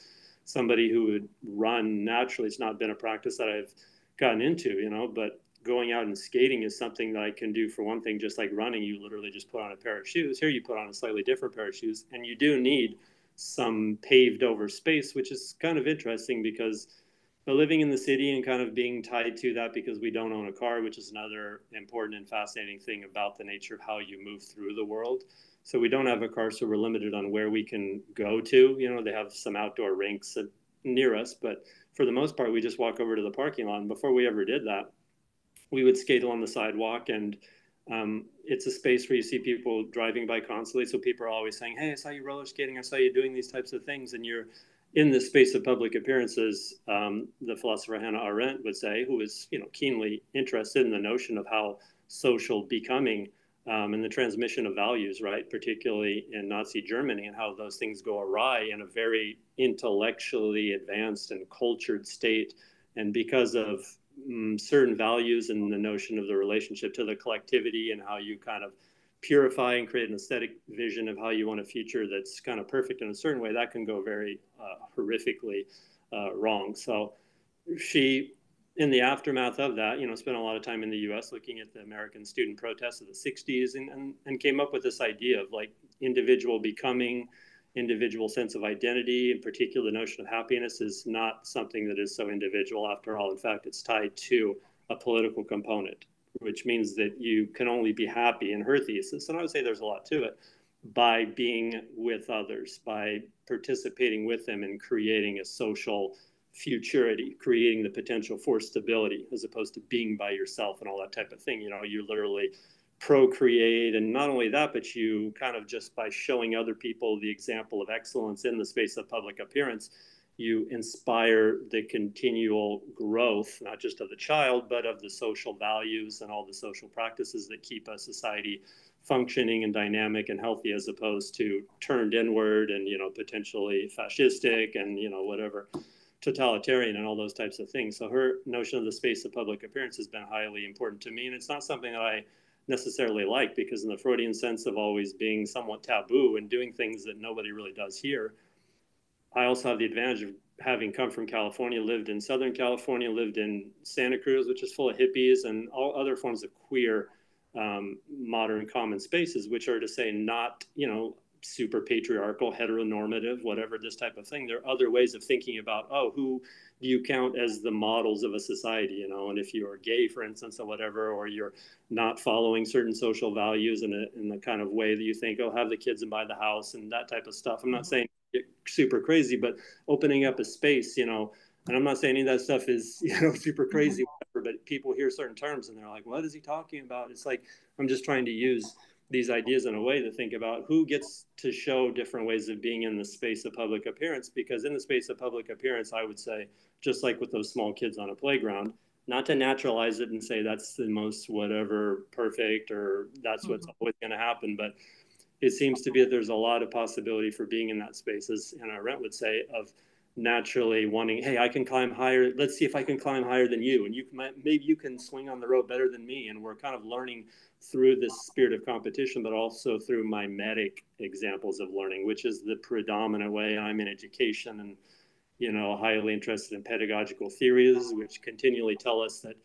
somebody who would run naturally. It's not been a practice that I've gotten into, but going out and skating is something that I can do. For one thing, just like running, you literally just put on a pair of shoes. Here you put on a slightly different pair of shoes, and you do need some paved over space, which is kind of interesting because living in the city and kind of being tied to that, because we don't own a car, which is another important and fascinating thing about the nature of how you move through the world. So we don't have a car, so we're limited on where we can go to. They have some outdoor rinks near us, but for the most part, we just walk over to the parking lot. And before we ever did that, we would skate along the sidewalk, and it's a space where you see people driving by constantly. So people are always saying, "Hey, I saw you roller skating. I saw you doing these types of things," and you're in the space of public appearances. The philosopher Hannah Arendt would say, who is keenly interested in the notion of how social becoming and the transmission of values, right, particularly in Nazi Germany, and how those things go awry in a very intellectually advanced and cultured state, and because of certain values and the notion of the relationship to the collectivity, and how you kind of purify and create an aesthetic vision of how you want a future that's kind of perfect in a certain way, that can go very horrifically wrong. So she, in the aftermath of that, spent a lot of time in the U.S. looking at the American student protests of the 60s, and came up with this idea of like individual becoming, individual sense of identity. In particular, the notion of happiness is not something that is so individual after all. In fact, it's tied to a political component, which means that you can only be happy, in her thesis, and I would say there's a lot to it, by being with others, by participating with them and creating a social futurity, creating the potential for stability, as opposed to being by yourself and all that type of thing. You literally procreate, and not only that, but you kind of, just by showing other people the example of excellence in the space of public appearance, you inspire the continual growth, not just of the child, but of the social values and all the social practices that keep a society functioning and dynamic and healthy, as opposed to turned inward and potentially fascistic and whatever, totalitarian and all those types of things. So her notion of the space of public appearance has been highly important to me, and it's not something that I necessarily like, because in the Freudian sense of always being somewhat taboo and doing things that nobody really does here, I also have the advantage of having come from California, lived in Southern California, lived in Santa Cruz, which is full of hippies and all other forms of queer modern common spaces, which are to say not, super patriarchal, heteronormative, whatever, this type of thing. There are other ways of thinking about, oh, who do you count as the models of a society, and if you're gay, for instance, or whatever, or you're not following certain social values in the kind of way that you think, oh, have the kids and buy the house and that type of stuff. I'm not Mhm. saying super crazy, but opening up a space, and I'm not saying any of that stuff is, super crazy, whatever, but people hear certain terms and they're like, what is he talking about? It's like, I'm just trying to use these ideas in a way to think about who gets to show different ways of being in the space of public appearance. Because in the space of public appearance, I would say, just like with those small kids on a playground, not to naturalize it and say that's the most whatever perfect or that's what's Mhm. always going to happen, but it seems to be that there's a lot of possibility for being in that space, as Hannah Arendt would say, of naturally wanting, hey, I can climb higher. Let's see if I can climb higher than you, and maybe you can swing on the rope better than me. And we're kind of learning through this spirit of competition, but also through mimetic examples of learning, which is the predominant way. I'm in education and highly interested in pedagogical theories, which continually tell us that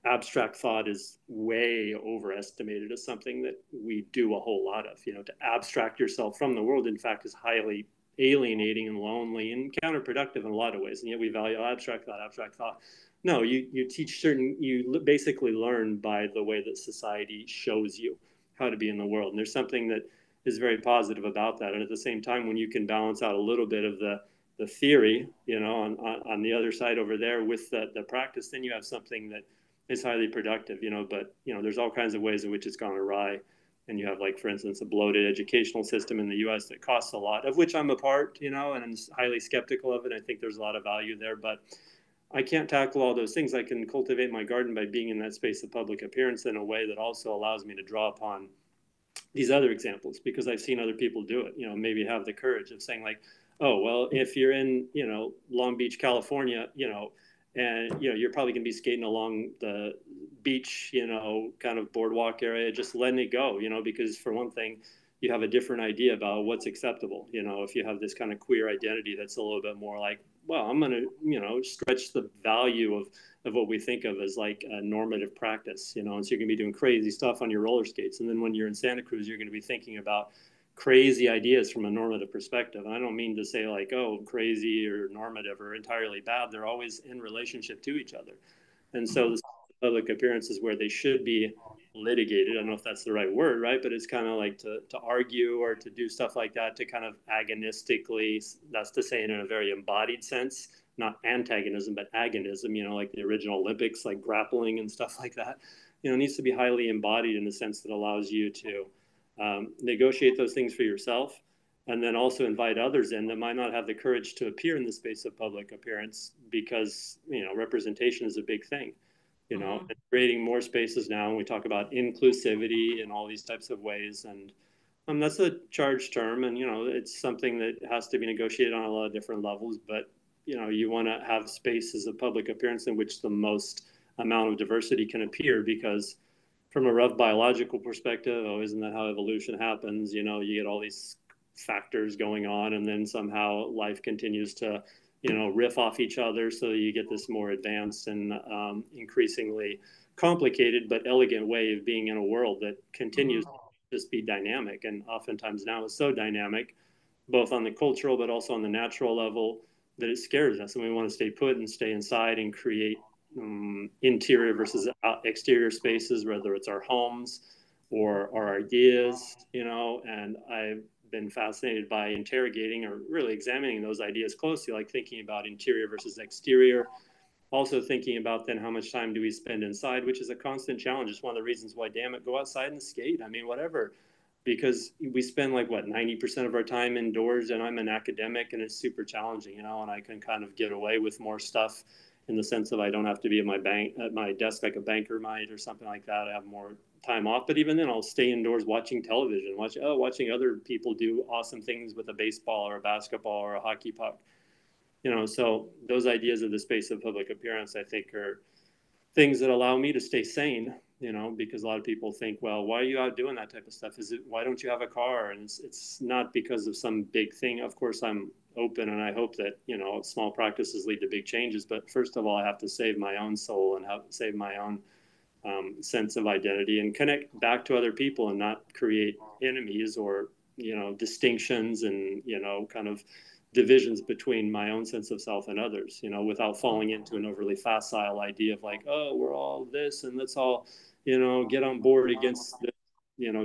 abstract thought is way overestimated as something that we do a whole lot of. To abstract yourself from the world, in fact, is highly alienating and lonely and counterproductive in a lot of ways. And yet we value abstract thought, abstract thought. No, you teach certain, you basically learn by the way that society shows you how to be in the world. And there's something that is very positive about that. And at the same time, when you can balance out a little bit of the theory, on the other side over there with the practice, then you have something that is highly productive, but, there's all kinds of ways in which it's gone awry. And you have, like, for instance, a bloated educational system in the US that costs a lot, of which I'm a part, and I'm highly skeptical of it. I think there's a lot of value there, but I can't tackle all those things. I can cultivate my garden by being in that space of public appearance in a way that also allows me to draw upon these other examples, because I've seen other people do it, maybe have the courage of saying, like, oh, well, if you're in, Long Beach, California, and, you're probably going to be skating along the beach, kind of boardwalk area, just letting it go, because for one thing, you have a different idea about what's acceptable. If you have this kind of queer identity that's a little bit more like, well, I'm going to, stretch the value of what we think of as like a normative practice, and so you're going to be doing crazy stuff on your roller skates. And then when you're in Santa Cruz, you're going to be thinking about crazy ideas from a normative perspective. And I don't mean to say like, oh, crazy or normative or entirely bad. They're always in relationship to each other. And so Mhm. the public appearances where they should be litigated, I don't know if that's the right word, right? But it's kind of like to argue or to do stuff like that, to kind of agonistically, that's to say in a very embodied sense, not antagonism, but agonism, like the original Olympics, like grappling and stuff like that, needs to be highly embodied in a sense that allows you to negotiate those things for yourself, and then also invite others in that might not have the courage to appear in the space of public appearance, because representation is a big thing, Mhm. and creating more spaces now. And we talk about inclusivity in all these types of ways, and that's a charged term, and it's something that has to be negotiated on a lot of different levels. But you want to have spaces of public appearance in which the most amount of diversity can appear, because from a rough biological perspective, oh, isn't that how evolution happens? You get all these factors going on, and then somehow life continues to, riff off each other. So you get this more advanced and increasingly complicated but elegant way of being in a world that continues Mhm. to just be dynamic. And oftentimes now it's so dynamic, both on the cultural but also on the natural level, that it scares us, and we want to stay put and stay inside and create interior versus exterior spaces, whether it's our homes or our ideas, And I've been fascinated by interrogating or really examining those ideas closely, like thinking about interior versus exterior. Also thinking about then how much time do we spend inside, which is a constant challenge. It's one of the reasons why, damn it, go outside and skate. I mean, whatever, because we spend like what 90% of our time indoors, and I'm an academic, and it's super challenging, and I can kind of get away with more stuff in the sense of I don't have to be at my desk like a banker might or something like that. I have more time off, but even then I'll stay indoors watching television, watching other people do awesome things with a baseball or a basketball or a hockey puck. So those ideas of the space of public appearance, I think, are things that allow me to stay sane, because a lot of people think, well, why are you out doing that type of stuff? Why don't you have a car? And it's not because of some big thing. Of course, I'm open and I hope that, small practices lead to big changes. But first of all, I have to save my own soul and have to save my own sense of identity and connect back to other people and not create enemies or distinctions and kind of divisions between my own sense of self and others, without falling into an overly facile idea of like, oh, we're all this and let's all get on board against this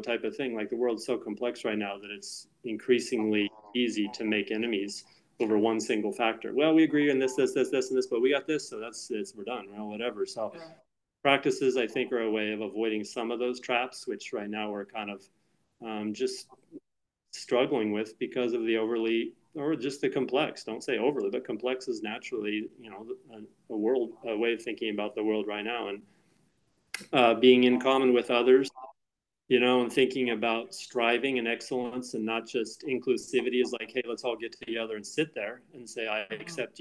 type of thing. Like, the world's so complex right now that it's increasingly easy to make enemies over one single factor. Well, we agree on this and this, but we got this, so that's it, we're done, whatever. So Yeah. practices, I think, are a way of avoiding some of those traps, which right now we're kind of just struggling with because of the overly, or just the complex. Don't say overly, but complex is naturally, a way of thinking about the world right now, and being in common with others, and thinking about striving and excellence and not just inclusivity is like, hey, let's all get together and sit there and say, Mhm. I accept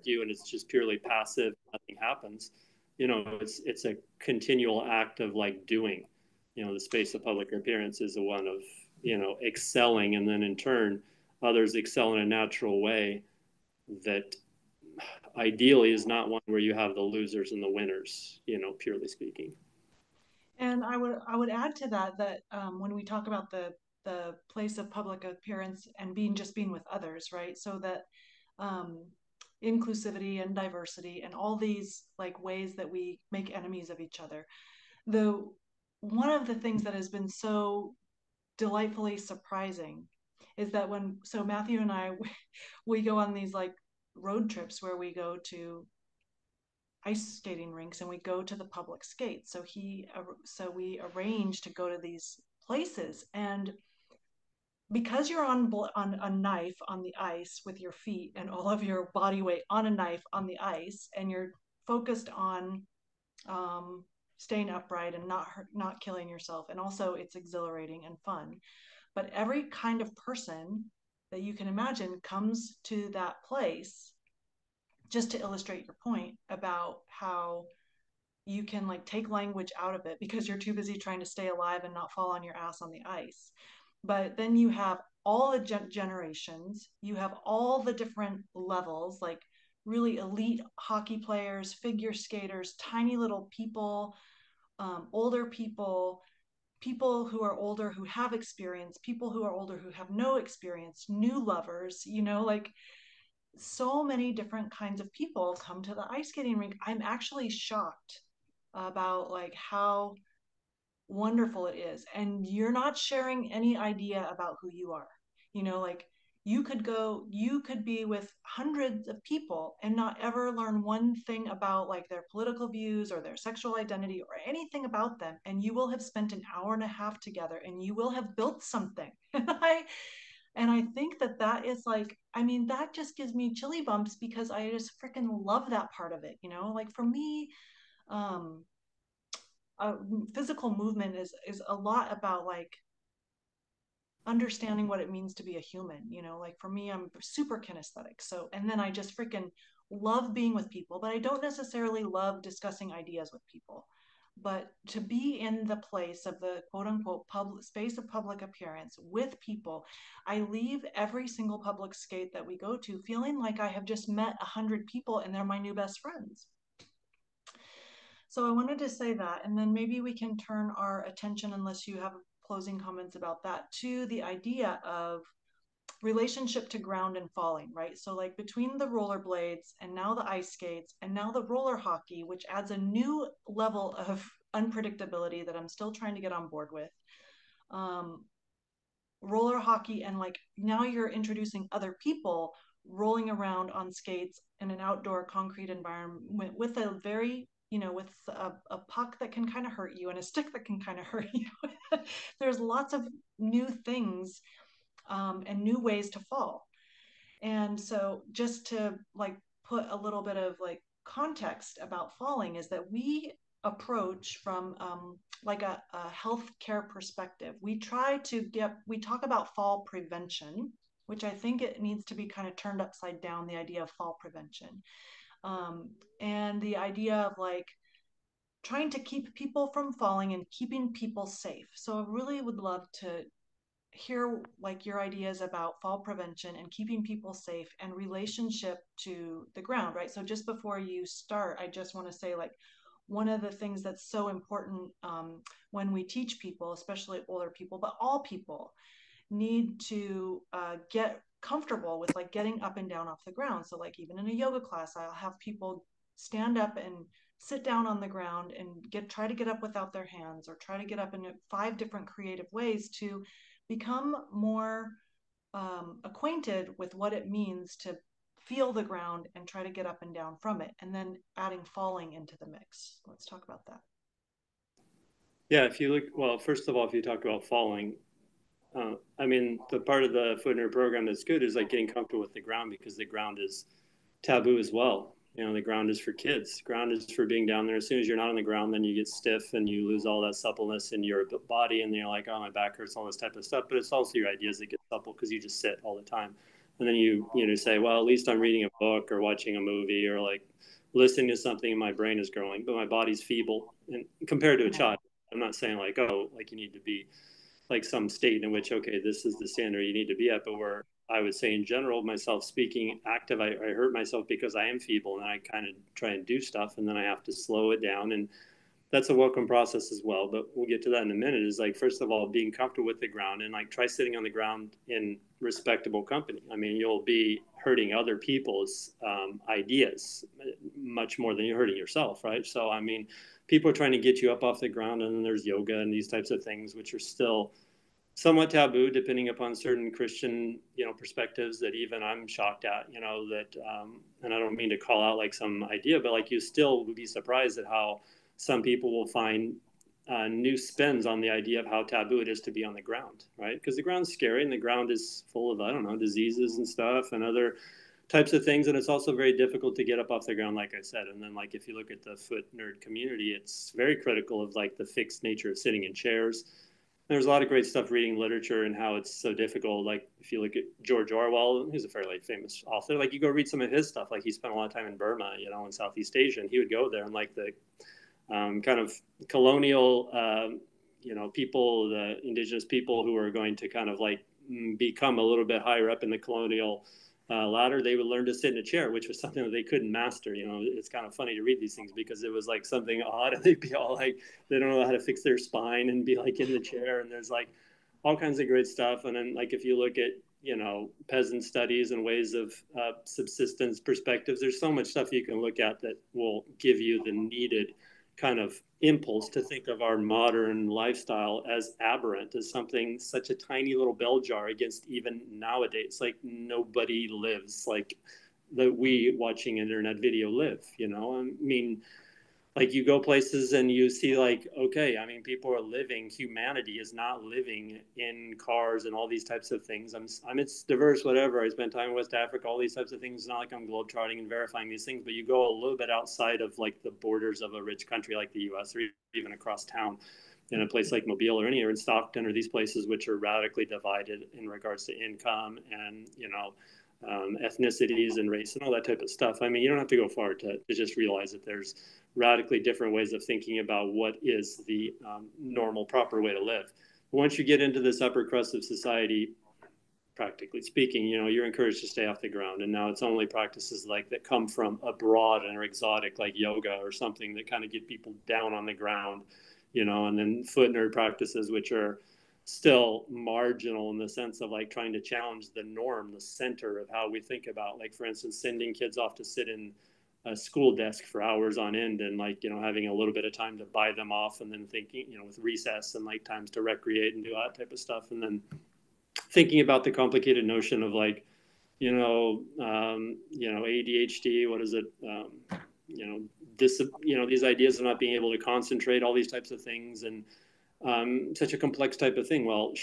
you. And it's just purely passive. Nothing happens. It's a continual act of like doing, the space of public appearance is a one of, excelling. And then in turn, others excel in a natural way that ideally is not one where you have the losers and the winners, purely speaking. And I would add to that that when we talk about the place of public appearance and being with others, right? So that um, inclusivity and diversity and all these like ways that we make enemies of each other. The one of the things that has been so delightfully surprising is that when so Matthew and I we go on these like road trips where we go to ice skating rinks and we go to the public skates. So we arrange to go to these places, and because you're on a knife on the ice with your feet and all of your body weight on a knife on the ice, and you're focused on um, staying upright and not killing yourself, and also it's exhilarating and fun. But every kind of person that you can imagine comes to that place, just to illustrate your point about how you can like take language out of it because you're too busy trying to stay alive and not fall on your ass on the ice. But then you have all the generations, you have all the different levels, like really elite hockey players, figure skaters, tiny little people, older people, people who are older who have experience, people who are older who have no experience, new lovers, like so many different kinds of people come to the ice skating rink. I'm actually shocked about like how wonderful it is. And you're not sharing any idea about who you are. Like you could be with hundreds of people and not ever learn one thing about like their political views or their sexual identity or anything about them. And you will have spent an hour and a half together and you will have built something. And I think that that is like, I mean, that just gives me chilly bumps because I just freaking love that part of it. Like for me, um, uh, physical movement is a lot about like understanding what it means to be a human. Like for me, I'm super kinesthetic. So, and then I just freaking love being with people, but I don't necessarily love discussing ideas with people. But to be in the place of the quote unquote public space of public appearance with people, I leave every single public skate that we go to feeling like I have just met 100 people and they're my new best friends. So I wanted to say that, and then maybe we can turn our attention, unless you have closing comments about that, to the idea of relationship to ground and falling, right? So like between the rollerblades and now the ice skates and now the roller hockey, which adds a new level of unpredictability that I'm still trying to get on board with. Um, Roller hockey, and like now you're introducing other people rolling around on skates in an outdoor concrete environment with a very with a puck that can kind of hurt you and a stick that can kind of hurt you. There's lots of new things, and new ways to fall. And so just to like put a little bit of like context about falling is that we approach from like a healthcare perspective. We talk about fall prevention, which I think it needs to be kind of turned upside down, the idea of fall prevention. And the idea of like trying to keep people from falling and keeping people safe. So I really would love to hear like your ideas about fall prevention and keeping people safe and relationship to the ground, right? So just before you start, I just want to say like one of the things that's so important when we teach people, especially older people, but all people need to get comfortable with like getting up and down off the ground. So like even in a yoga class, I'll have people stand up and sit down on the ground and try to get up without their hands, or try to get up in 5 different creative ways to become more acquainted with what it means to feel the ground and try to get up and down from it, and then adding falling into the mix. Let's talk about that. Yeah, if you look, well, first of all, if you talk about falling, I mean, the part of the foot nerd program that's good is like getting comfortable with the ground, because the ground is taboo as well. You know, the ground is for kids. Ground is for being down there. As soon as you're not on the ground, then you get stiff and you lose all that suppleness in your body, and then you're like, oh, my back hurts, all this type of stuff. But it's also your ideas that get supple because you just sit all the time. And then you say, well, at least I'm reading a book or watching a movie or like listening to something, and my brain is growing, but my body's feeble. And compared to a child, I'm not saying like, oh, like you need to be like some state in which, okay, this is the standard you need to be at. But where I would say in general, myself speaking active, I hurt myself because I am feeble, and I kind of try and do stuff, and then I have to slow it down. And that's a welcome process as well, but we'll get to that in a minute. Is like, first of all, being comfortable with the ground, and like try sitting on the ground in respectable company. I mean, you'll be hurting other people's ideas much more than you're hurting yourself, right? So I mean, people are trying to get you up off the ground, and then there's yoga and these types of things which are still somewhat taboo depending upon certain Christian, perspectives that even I'm shocked at, that, and I don't mean to call out like some idea, but like you still would be surprised at how some people will find new spins on the idea of how taboo it is to be on the ground, right? Because the ground's scary, and the ground is full of, I don't know, diseases and stuff and other types of things. And it's also very difficult to get up off the ground, like I said. And then like, if you look at the foot nerd community, it's very critical of like the fixed nature of sitting in chairs. There's a lot of great stuff reading literature and how it's so difficult. Like if you look at George Orwell, he's a fairly famous author. Like you go read some of his stuff. Like he spent a lot of time in Burma, in Southeast Asia, and he would go there, and like the kind of colonial, people, the indigenous people who are going to kind of like become a little bit higher up in the colonial ladder, they would learn to sit in a chair, which was something that they couldn't master. It's kind of funny to read these things because it was like something odd, and they'd be all like, they don't know how to fix their spine and be like in the chair. And there's like all kinds of great stuff. And then like if you look at peasant studies and ways of subsistence perspectives, there's so much stuff you can look at that will give you the needed kind of impulse to think of our modern lifestyle as aberrant, as something such a tiny little bell jar against even nowadays. Like nobody lives like that we watching internet video live. I mean, like you go places and you see like, okay, I mean, people are living, humanity is not living in cars and all these types of things. It's diverse, whatever. I spent time in West Africa, all these types of things. It's not like I'm globetrotting and verifying these things, but you go a little bit outside of like the borders of a rich country like the US, or even across town in a place like Mobile or anywhere in Stockton, or these places which are radically divided in regards to income and, ethnicities and race and all that type of stuff. I mean, you don't have to go far to just realize that there's radically different ways of thinking about what is the normal, proper way to live. Once you get into this upper crust of society, practically speaking, you're encouraged to stay off the ground. And now it's only practices like that come from abroad and are exotic, like yoga or something that kind of get people down on the ground, and then foot nerd practices, which are still marginal in the sense of like trying to challenge the norm, the center of how we think about, like, for instance, sending kids off to sit in a school desk for hours on end, and like, having a little bit of time to buy them off, and then thinking, with recess and like times to recreate and do that type of stuff. And then thinking about the complicated notion of like, ADHD, what is it? These ideas of not being able to concentrate, all these types of things. And such a complex type of thing. Well,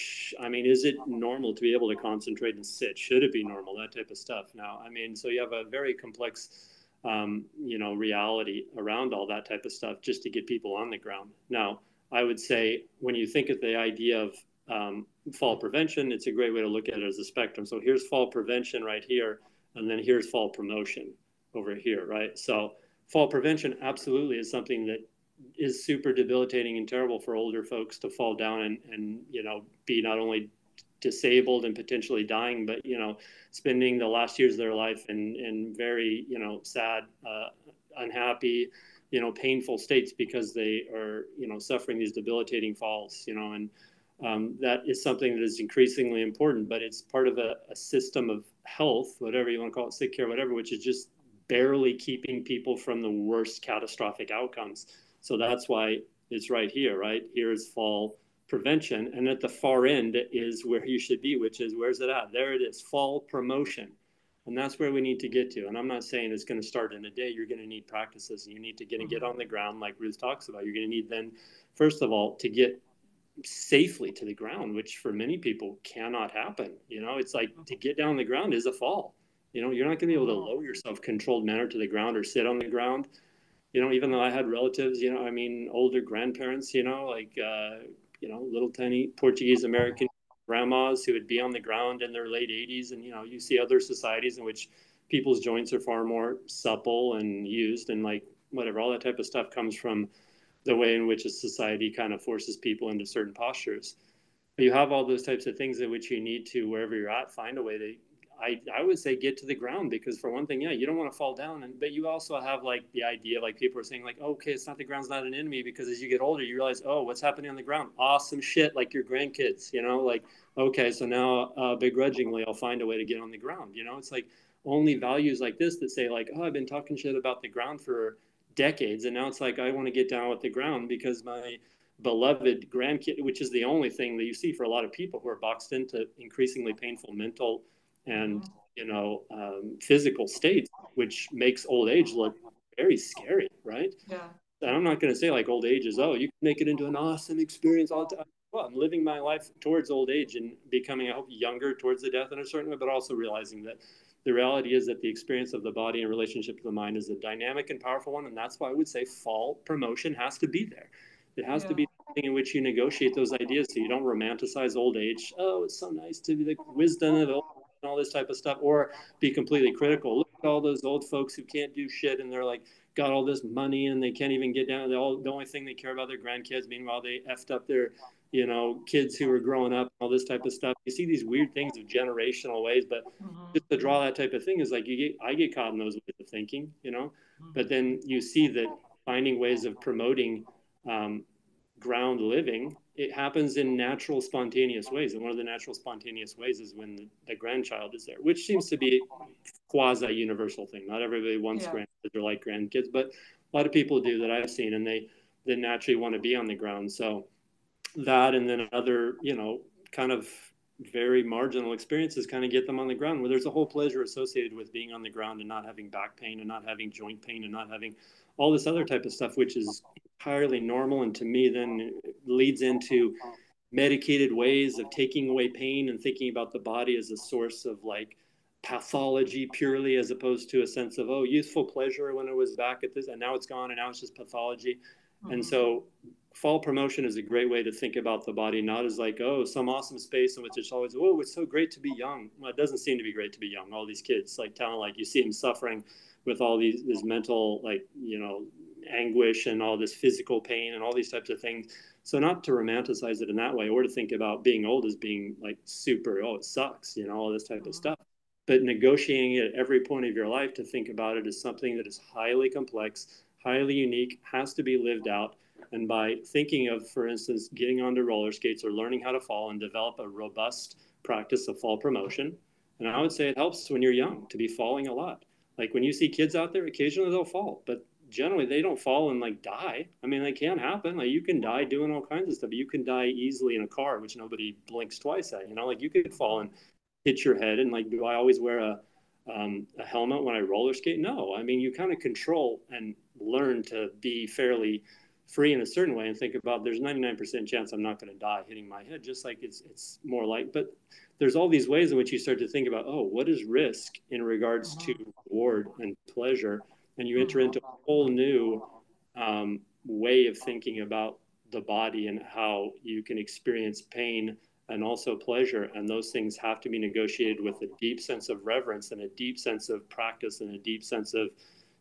I mean, is it normal to be able to concentrate and sit? Should it be normal? That type of stuff. Now, I mean, so you have a very complex, reality around all that type of stuff just to get people on the ground. Now, I would say when you think of the idea of fall prevention, it's a great way to look at it as a spectrum. So here's fall prevention right here, and then here's fall promotion over here, right? So fall prevention absolutely is something that is super debilitating and terrible for older folks to fall down and be not only disabled and potentially dying, but spending the last years of their life in very sad, unhappy, painful states because they are suffering these debilitating falls, and that is something that is increasingly important, but it's part of a system of health, whatever you want to call it, sick care, whatever, which is just barely keeping people from the worst catastrophic outcomes. So that's why it's right here, right? Here is fall prevention. And at the far end is where you should be, which is where's it at? There it is, fall promotion. And that's where we need to get to. And I'm not saying it's going to start in a day. You're going to need practices, and you need to get on the ground like Ruth talks about. You're going to need then, first of all, to get safely to the ground, which for many people cannot happen. It's like to get down on the ground is a fall. You're not going to be able to lower yourself controlled manner to the ground or sit on the ground. Even though I had relatives, older grandparents, little tiny Portuguese American grandmas who would be on the ground in their late 80s. And, you see other societies in which people's joints are far more supple and used, and like whatever, all that type of stuff comes from the way in which a society kind of forces people into certain postures. But you have all those types of things in which you need to, wherever you're at, find a way to, I would say, get to the ground, because for one thing, yeah, you don't want to fall down. But you also have like the idea, like people are saying like, oh, okay, it's not, the ground's not an enemy, because as you get older, you realize, oh, what's happening on the ground? Awesome shit. Like your grandkids, like, okay, so now begrudgingly, I'll find a way to get on the ground. It's like only values like this that say like, oh, I've been talking shit about the ground for decades. And now it's like, I want to get down with the ground because my beloved grandkid, which is the only thing that you see for a lot of people who are boxed into increasingly painful mental and physical states, which makes old age look very scary, right? Yeah. And I'm not going to say like old age is, oh, you can make it into an awesome experience all the time. Well, I'm living my life towards old age and becoming, I hope, younger towards the death in a certain way, but also realizing that the reality is that the experience of the body in relationship to the mind is a dynamic and powerful one. And that's why I would say fall promotion has to be there. It has to Yeah. be something in which you negotiate those ideas so you don't romanticize old age. Oh, it's so nice to be the wisdom of old and all this type of stuff, or be completely critical. Look at all those old folks who can't do shit and they're like, got all this money and they can't even get down. The only thing they care about their grandkids. Meanwhile, they effed up their, kids who were growing up, all this type of stuff. You see these weird things of generational ways, but just to draw that type of thing is like I get caught in those ways of thinking. But then you see that finding ways of promoting ground living, it happens in natural, spontaneous ways. And one of the natural, spontaneous ways is when the grandchild is there, which seems to be quasi universal thing. Not everybody wants Yeah. grandkids or like grandkids, but a lot of people do that I've seen, and they naturally want to be on the ground. So that, and then other, kind of very marginal experiences kind of get them on the ground, where there's a whole pleasure associated with being on the ground and not having back pain and not having joint pain and not having all this other type of stuff, which is entirely normal. And to me, then leads into medicated ways of taking away pain and thinking about the body as a source of like pathology purely, as opposed to a sense of, oh, youthful pleasure when it was back at this and now it's gone and now it's just pathology. And so fall promotion is a great way to think about the body, not as like, oh, some awesome space in which it's always, oh, it's so great to be young. Well, it doesn't seem to be great to be young. All these kids like telling, like you see them suffering with all these this mental like anguish and all this physical pain and all these types of things. So not to romanticize it in that way, or to think about being old as being like super, oh, it sucks, all this type of stuff. But negotiating it at every point of your life to think about it as something that is highly complex, highly unique, has to be lived out. And by thinking of, for instance, getting onto roller skates or learning how to fall and develop a robust practice of fall promotion. And I would say it helps when you're young to be falling a lot. Like when you see kids out there, occasionally they'll fall, but generally they don't fall and like die. I mean, they can happen. Like you can die doing all kinds of stuff. You can die easily in a car, which nobody blinks twice at. Like you could fall and hit your head. And like, do I always wear a helmet when I roller skate? No. I mean, you kind of control and learn to be fairly free in a certain way and think about there's 99% chance I'm not going to die hitting my head, just like it's more like, but there's all these ways in which you start to think about, oh, what is risk in regards to reward and pleasure? And you enter into a whole new way of thinking about the body and how you can experience pain and also pleasure. And those things have to be negotiated with a deep sense of reverence and a deep sense of practice and a deep sense of,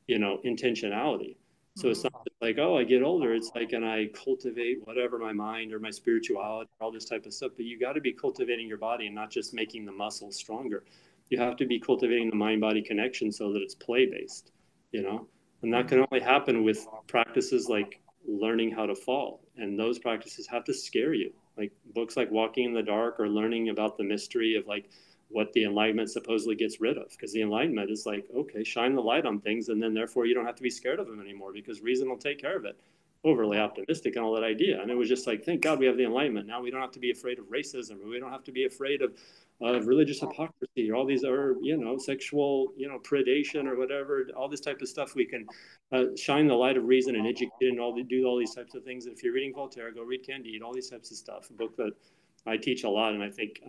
intentionality. So it's not Mm-hmm. like, oh, I get older. It's like, and I cultivate whatever my mind or my spirituality, all this type of stuff. But you got to be cultivating your body and not just making the muscles stronger. You have to be cultivating the mind body connection so that it's play based, you know? And that can Mm-hmm. only happen with practices like learning how to fall. And those practices have to scare you. Like books like Walking in the Dark or learning about the mystery of like what the enlightenment supposedly gets rid of, because the enlightenment is like, okay, shine the light on things and then therefore you don't have to be scared of them anymore because reason will take care of it. Overly Mm-hmm. optimistic and all that idea. And it was just like, thank God we have the enlightenment. Now we don't have to be afraid of racism, or we don't have to be afraid of religious hypocrisy, or all these are, sexual, predation or whatever, all this type of stuff. We can shine the light of reason and educate and do all these types of things. And if you're reading Voltaire, go read Candide, all these types of stuff. A book that I teach a lot, and I think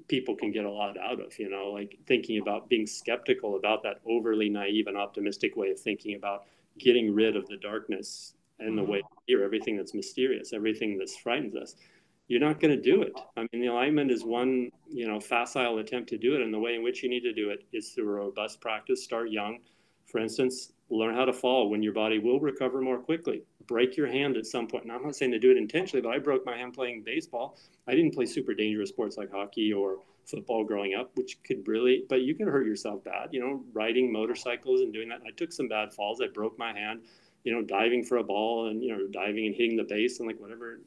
people can get a lot out of, like thinking about being skeptical about that overly naive and optimistic way of thinking about getting rid of the darkness and the way Mm-hmm. here, everything that's mysterious, everything that frightens us. You're not going to do it. I mean, the alignment is one, facile attempt to do it. And the way in which you need to do it is through a robust practice. Start young. For instance, learn how to fall when your body will recover more quickly. Break your hand at some point. Now, I'm not saying to do it intentionally, but I broke my hand playing baseball. I didn't play super dangerous sports like hockey or football growing up, which could really, but you can hurt yourself bad, riding motorcycles and doing that. I took some bad falls. I broke my hand, diving for a ball and, diving and hitting the base and like whatever.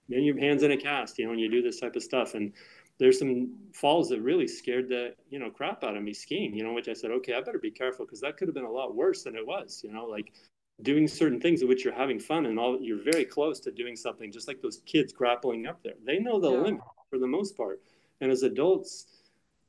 Then your hand's in a cast, and you do this type of stuff. And there's some falls that really scared the, crap out of me skiing, which I said, okay, I better be careful because that could have been a lot worse than it was, like doing certain things in which you're having fun and all, you're very close to doing something, just like those kids grappling up there. They know the Yeah. limit for the most part. And as adults,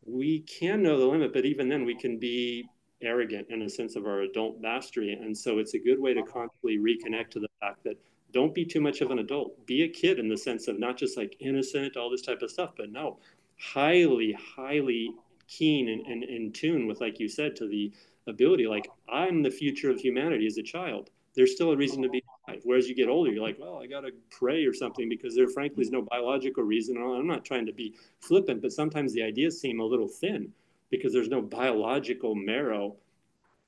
we can know the limit, but even then we can be arrogant in a sense of our adult mastery. And so it's a good way to constantly reconnect to the fact that don't be too much of an adult. Be a kid in the sense of not just like innocent, all this type of stuff, but no, highly, highly keen and in tune with, like you said, to the ability, like I'm the future of humanity as a child. There's still a reason to be alive. Whereas you get older, you're like, well, I got to pray or something because there frankly is no biological reason. I'm not trying to be flippant, but sometimes the ideas seem a little thin because there's no biological marrow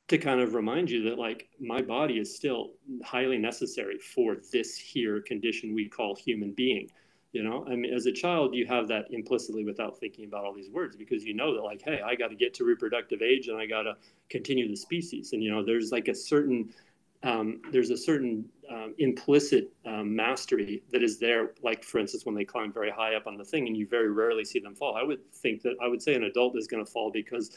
to kind of remind you that like my body is still highly necessary for this here condition we call human being. I mean, as a child, you have that implicitly without thinking about all these words because you know that like, hey, I got to get to reproductive age and I got to continue the species. And there's like a certain implicit mastery that is there. Like for instance, when they climb very high up on the thing, and you very rarely see them fall. I would say an adult is going to fall because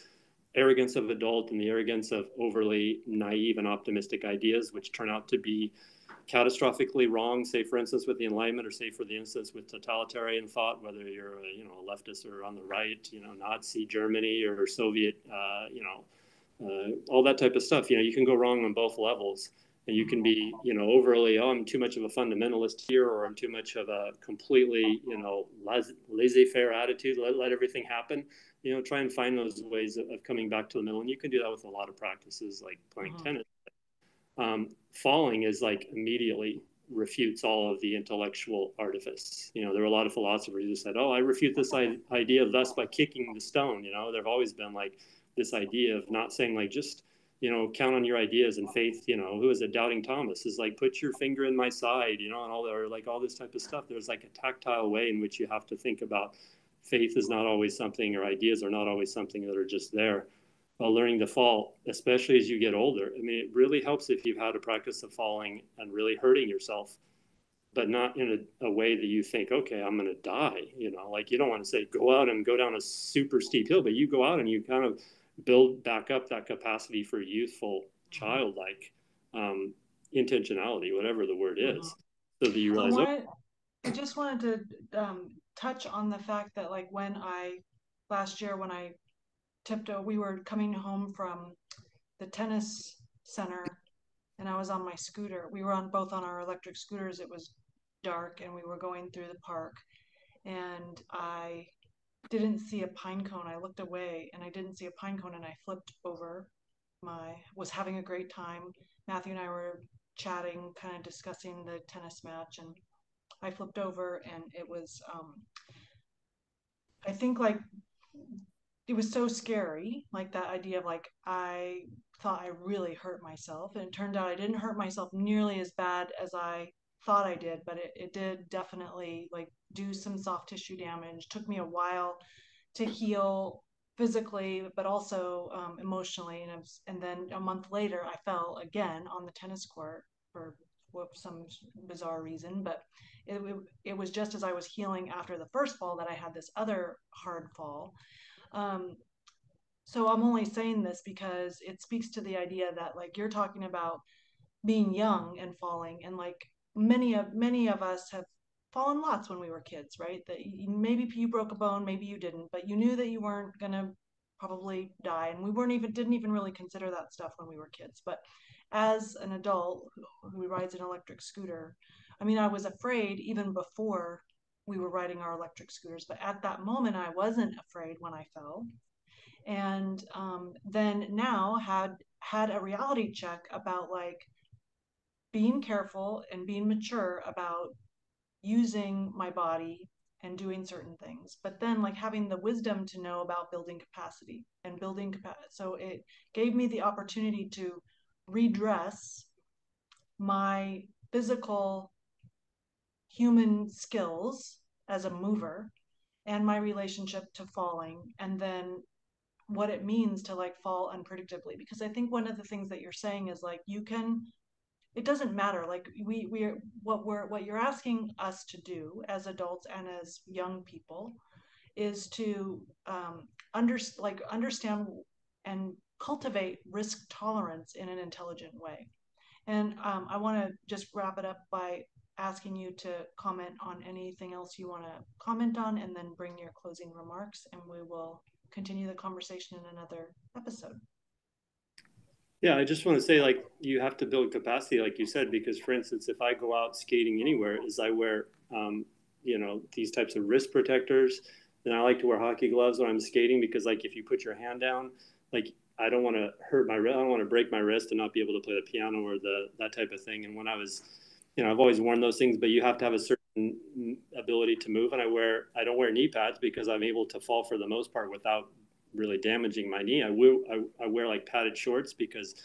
arrogance of adult and the arrogance of overly naive and optimistic ideas, which turn out to be catastrophically wrong, say for instance with the Enlightenment, or say for the instance with totalitarian thought, whether you're a leftist or on the right, Nazi Germany or Soviet, all that type of stuff. You can go wrong on both levels. And you can Mm-hmm. be, overly, oh, I'm too much of a fundamentalist here, or I'm too much of a completely, laissez-faire attitude, let everything happen. Try and find those ways of coming back to the middle. And you can do that with a lot of practices like playing Mm-hmm. tennis. Falling is like immediately refutes all of the intellectual artifice. There are a lot of philosophers who said, oh, I refute this idea thus by kicking the stone. There have always been like this idea of not saying like just, count on your ideas and faith. Who is it? Doubting Thomas is like, put your finger in my side, and all that, or like all this type of stuff. There's like a tactile way in which you have to think about faith is not always something, or ideas are not always something that are just there. While learning to fall, especially as you get older. I mean, it really helps if you've had a practice of falling and really hurting yourself, but not in a way that you think, okay, I'm going to die. Like you don't want to say go out and go down a super steep hill, but you go out and you kind of build back up that capacity for youthful, Mm-hmm. childlike intentionality, whatever the word Mm-hmm. is, so that you I realize, oh, wanted, I just wanted to touch on the fact that like when I last year when I tipped over, we were coming home from the tennis center and I was on my scooter. We were on both on our electric scooters. It was dark and we were going through the park and I didn't see a pine cone. I looked away and I didn't see a pine cone and I flipped over. My was having a great time. Matthew and I were chatting, kind of discussing the tennis match, and I flipped over and it was I think like it was so scary, like that idea of like I thought I really hurt myself. And it turned out I didn't hurt myself nearly as bad as I thought I did, but it did definitely like do some soft tissue damage. Took me a while to heal physically, but also emotionally. And then a month later, I fell again on the tennis court for some bizarre reason. But it was just as I was healing after the first fall that I had this other hard fall. Um, so I'm only saying this because it speaks to the idea that like you're talking about being young and falling, and like many of us have fallen lots when we were kids, right? That maybe you broke a bone, maybe you didn't, but you knew that you weren't gonna probably die, and we weren't even didn't even really consider that stuff when we were kids. But as an adult who rides an electric scooter, I mean, I was afraid even before we were riding our electric scooters, but at that moment I wasn't afraid when I fell. And then now had a reality check about like being careful and being mature about using my body and doing certain things, but then like having the wisdom to know about building capacity and building capacity. So it gave me the opportunity to redress my physical human skills as a mover and my relationship to falling, and then what it means to like fall unpredictably. Because I think one of the things that you're saying is like you can, it doesn't matter, like we're what you're asking us to do as adults and as young people is to understand and cultivate risk tolerance in an intelligent way. And I want to just wrap it up by asking you to comment on anything else you want to comment on, and then bring your closing remarks, and we will continue the conversation in another episode. Yeah, I just want to say, like, you have to build capacity, like you said, because, for instance, if I go out skating anywhere, is I wear, these types of wrist protectors. Then I like to wear hockey gloves when I'm skating because, like, if you put your hand down, like, I don't want to hurt my wrist. I don't want to break my wrist and not be able to play the piano or that type of thing. And when I was, I've always worn those things, but you have to have a certain ability to move. And I don't wear knee pads because I'm able to fall for the most part without really damaging my knee. I wear like padded shorts because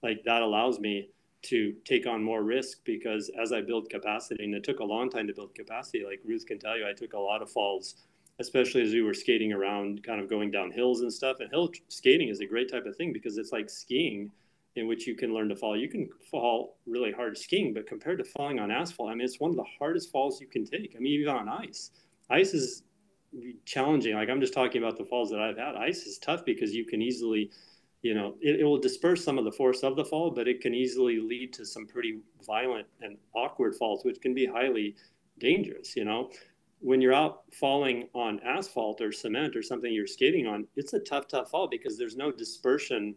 like that allows me to take on more risk because as I build capacity, and it took a long time to build capacity, like Ruth can tell you, I took a lot of falls, especially as we were skating around, kind of going down hills and stuff. And hill skating is a great type of thing because it's like skiing in which you can learn to fall. You can fall really hard skiing, but compared to falling on asphalt, I mean, it's one of the hardest falls you can take. I mean, even on ice. Ice is challenging. Like I'm just talking about the falls that I've had. Ice is tough because you can easily, it will disperse some of the force of the fall, but it can easily lead to some pretty violent and awkward falls, which can be highly dangerous. When you're out falling on asphalt or cement or something you're skating on, it's a tough fall because there's no dispersion,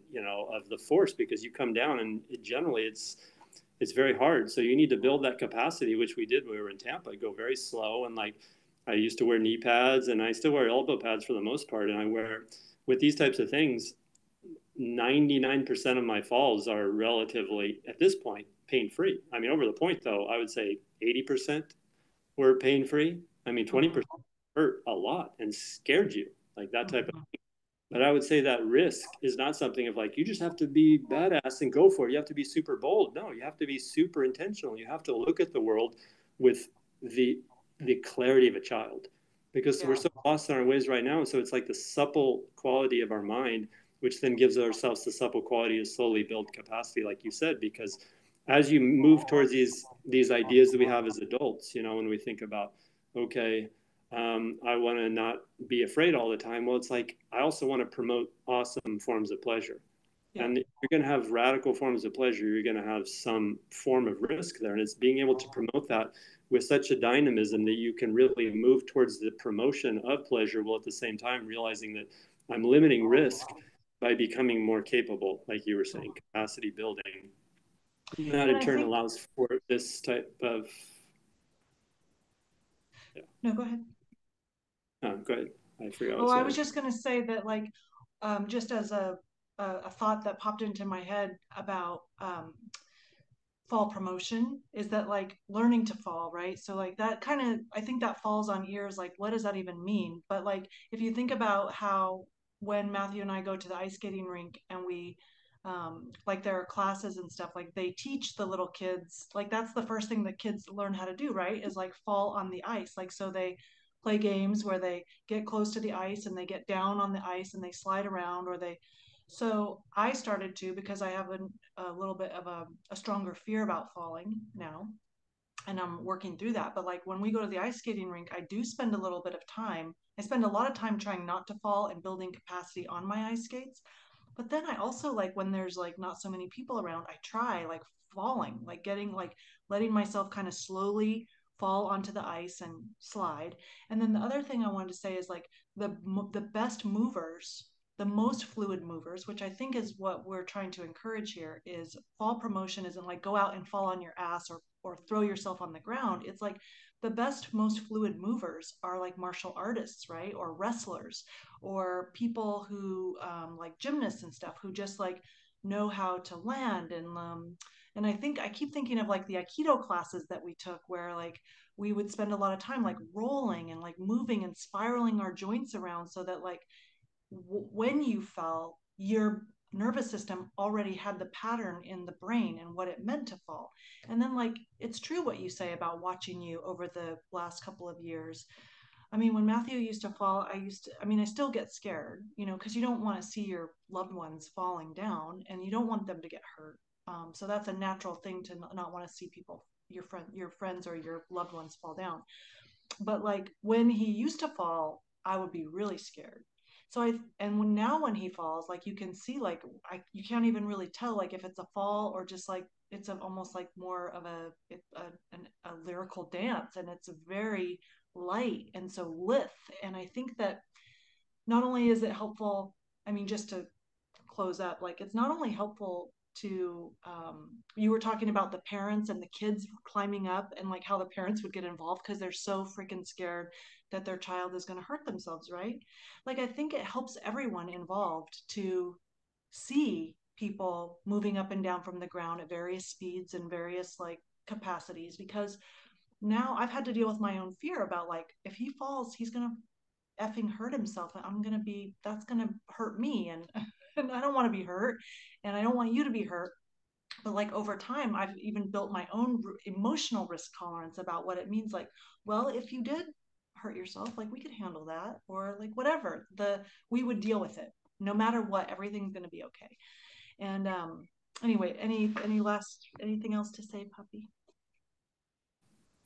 of the force because you come down and it's very hard. So you need to build that capacity, which we did when we were in Tampa. Go very slow and like I used to wear knee pads and I still wear elbow pads for the most part. And I wear with these types of things, 99% of my falls are relatively at this point pain free. I mean, over the point though, I would say 80% were pain free. I mean, 20% Mm-hmm. hurt a lot and scared you, like that type of. Mm-hmm. But I would say that risk is not something of like, you just have to be badass and go for it. You have to be super bold. No, you have to be super intentional. You have to look at the world with the the clarity of a child because we're Yeah. so lost in our ways right now. And so it's like the supple quality of our mind, which then gives ourselves the supple quality to slowly build capacity, like you said, because as you move towards these ideas that we have as adults, when we think about, okay, I want to not be afraid all the time. Well, it's like I also want to promote awesome forms of pleasure. Yeah. And if you're going to have radical forms of pleasure, you're going to have some form of risk there. And it's being able to promote that with such a dynamism that you can really move towards the promotion of pleasure while at the same time realizing that I'm limiting risk by becoming more capable, like you were saying, capacity building. And that And in I turn think, allows for this type of, yeah. no, go ahead. Go ahead. I forgot what Oh, to I was say. just going to say that, like, just as a thought that popped into my head about fall promotion is that like learning to fall, right? So like that kind of, I think that falls on ears, like, what does that even mean? But like, if you think about how when Matthew and I go to the ice skating rink and we like there are classes and stuff, like they teach the little kids, like that's the first thing the kids learn how to do, right? Is like fall on the ice. Like, so they play games where they get close to the ice and they get down on the ice and they slide around, or they, so I started to, because I have a little bit of a stronger fear about falling now, and I'm working through that. But like when we go to the ice skating rink, I do spend a little bit of time. I spend a lot of time trying not to fall and building capacity on my ice skates. But then I also like when there's like not so many people around, I try like falling, like getting like letting myself kind of slowly fall onto the ice and slide. And then the other thing I wanted to say is like the best movers, the most fluid movers, which I think is what we're trying to encourage here, is fall promotion isn't like go out and fall on your ass or throw yourself on the ground. It's like the best, most fluid movers are like martial artists, right? Or wrestlers, or people who like gymnasts and stuff, who just like know how to land. And I think I keep thinking of like the Aikido classes that we took, where like we would spend a lot of time like rolling and like moving and spiraling our joints around, so that like when you fell, your nervous system already had the pattern in the brain and what it meant to fall. And then like it's true what you say about watching you over the last couple of years. I mean, when Matthew used to fall, I mean, I still get scared, because you don't want to see your loved ones falling down and you don't want them to get hurt. So that's a natural thing to not want to see people, your friends or your loved ones fall down. But like when he used to fall, I would be really scared. So now when he falls, like you can see, like you can't even really tell, like if it's a fall or just like it's almost like more of a lyrical dance, and it's very light and so lithe. And I think that not only is it helpful, I mean, just to close up, like it's not only helpful to you were talking about the parents and the kids climbing up, and like how the parents would get involved because they're so freaking scared that their child is going to hurt themselves, right? Like I think it helps everyone involved to see people moving up and down from the ground at various speeds and various like capacities, because now I've had to deal with my own fear about like if he falls, he's going to effing hurt himself. That's gonna hurt me, and and I don't want to be hurt, and I don't want you to be hurt. But like over time, I've even built my own emotional risk tolerance about what it means. Like, well, if you did hurt yourself, like we could handle that, or like whatever, we would deal with it no matter what. Everything's gonna be okay. And anyway, anything else to say, puppy?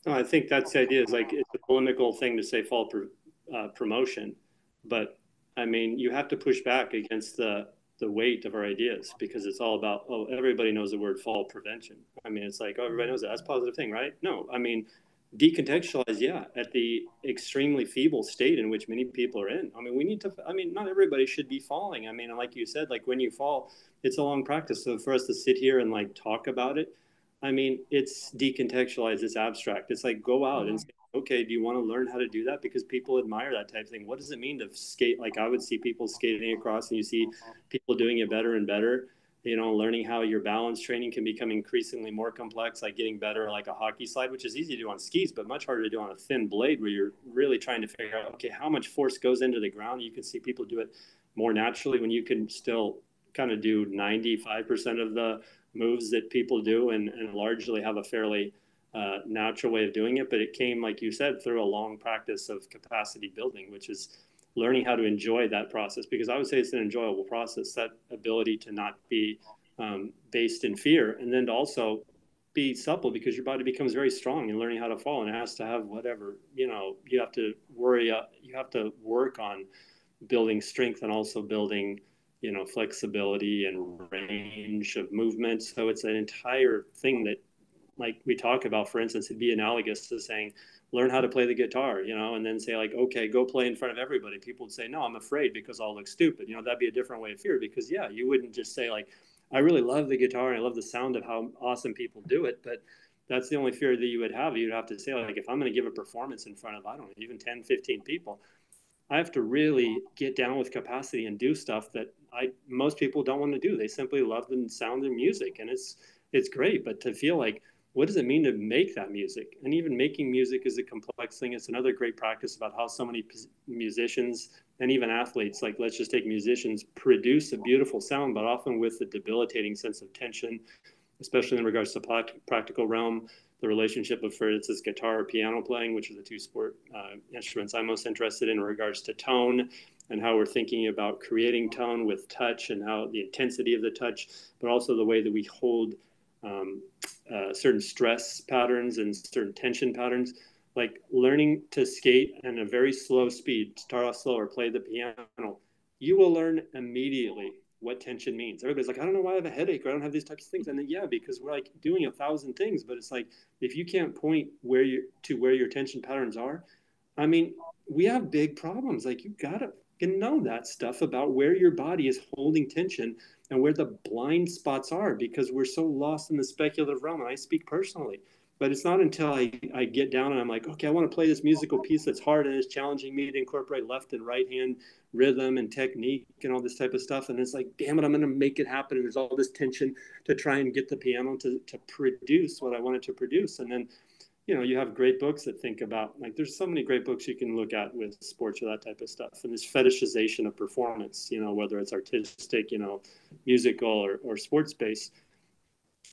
No, I think that's the idea. Is like it's a polemical thing to say promotion, but I mean you have to push back against the weight of our ideas, because it's all about, oh, everybody knows the word fall prevention. I mean, it's like, oh, everybody knows that. That's a positive thing, right? No, I mean, decontextualize, yeah, at the extremely feeble state in which many people are in. I mean, we need to, I mean, not everybody should be falling. I mean, like you said, like when you fall, it's a long practice. So for us to sit here and like talk about it, I mean, it's decontextualized, it's abstract. It's like go out and say, okay, do you want to learn how to do that? Because people admire that type of thing. What does it mean to skate? Like I would see people skating across, and you see people doing it better and better. You know, learning how your balance training can become increasingly more complex, like getting better, like a hockey slide, which is easy to do on skis, but much harder to do on a thin blade, where you're really trying to figure out, okay, how much force goes into the ground. You can see people do it more naturally when you can still kind of do 95% of the moves that people do, and largely have a fairly natural way of doing it. But it came, like you said, through a long practice of capacity building, which is learning how to enjoy that process. Because I would say it's an enjoyable process, that ability to not be based in fear, and then to also be supple, because your body becomes very strong in learning how to fall, and it has to have whatever, you have to you have to work on building strength and also building flexibility and range of movement. So it's an entire thing that, like we talk about, for instance, it'd be analogous to saying learn how to play the guitar, and then say like, okay, go play in front of everybody. People would say, no, I'm afraid because I'll look stupid. That'd be a different way of fear, because yeah, you wouldn't just say like, I really love the guitar and I love the sound of how awesome people do it, but that's the only fear that you would have. You'd have to say like, if I'm going to give a performance in front of, I don't know, even 10, 15 people, I have to really get down with capacity and do stuff that most people don't want to do. They simply love the sound of music, and it's great. But to feel like, what does it mean to make that music? And even making music is a complex thing. It's another great practice about how so many musicians and even athletes, like let's just take musicians, produce a beautiful sound, but often with a debilitating sense of tension, especially in regards to practical realm, the relationship of, for instance, guitar or piano playing, which are the two sport instruments I'm most interested in regards to tone and how we're thinking about creating tone with touch and how the intensity of the touch, but also the way that we hold um, certain stress patterns and certain tension patterns. Like learning to skate at a very slow speed, start off slow or play the piano, you will learn immediately what tension means. Everybody's like, I don't know why I have a headache or I don't have these types of things. And then, yeah, because we're like doing 1,000 things, but it's like, if you can't point where your tension patterns are, I mean, we have big problems. Like you gotta know that stuff about where your body is holding tension and where the blind spots are because we're so lost in the speculative realm. And I speak personally. But it's not until I get down and I'm like, okay, I want to play this musical piece that's hard and is challenging me to incorporate left and right hand rhythm and technique and all this type of stuff. And it's like, damn it, I'm going to make it happen. And there's all this tension to try and get the piano to produce what I wanted to produce. And then, you have great books that think about, like, there's so many great books you can look at with sports or that type of stuff. And this fetishization of performance, whether it's artistic, musical or sports based.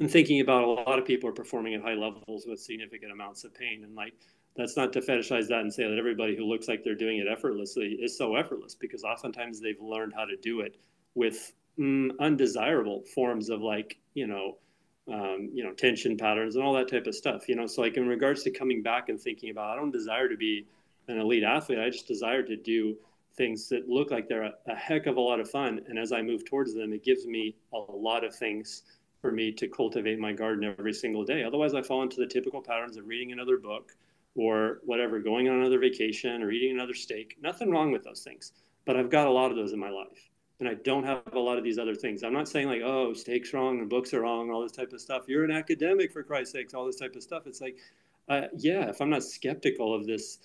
And thinking about a lot of people are performing at high levels with significant amounts of pain. And like, that's not to fetishize that and say that everybody who looks like they're doing it effortlessly is so effortless, because oftentimes they've learned how to do it with undesirable forms of like, tension patterns and all that type of stuff. So like in regards to coming back and thinking about, I don't desire to be an elite athlete. I just desire to do things that look like they're a heck of a lot of fun. And as I move towards them, it gives me a lot of things for me to cultivate my garden every single day. Otherwise, I fall into the typical patterns of reading another book or whatever, going on another vacation or eating another steak. Nothing wrong with those things, but I've got a lot of those in my life. And I don't have a lot of these other things. I'm not saying like, oh, steak's wrong and books are wrong, all this type of stuff. You're an academic, for Christ's sakes, all this type of stuff. It's like, yeah, if I'm not skeptical of this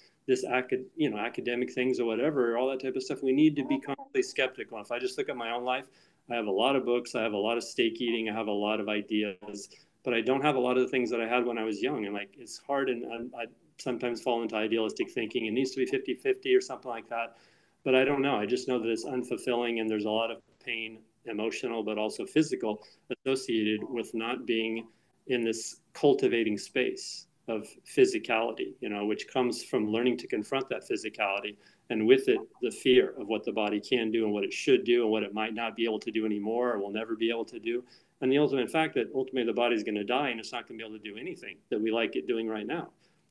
academic things or whatever, all that type of stuff, we need to be constantly skeptical. If I just look at my own life, I have a lot of books. I have a lot of steak eating. I have a lot of ideas, but I don't have a lot of the things that I had when I was young. And like, it's hard. And I sometimes fall into idealistic thinking. It needs to be 50-50 or something like that. But I don't know. I just know that it's unfulfilling and there's a lot of pain, emotional, but also physical, associated with not being in this cultivating space of physicality, which comes from learning to confront that physicality, and with it, the fear of what the body can do and what it should do and what it might not be able to do anymore or will never be able to do. And the ultimate fact that ultimately the body's going to die and it's not going to be able to do anything that we like it doing right now.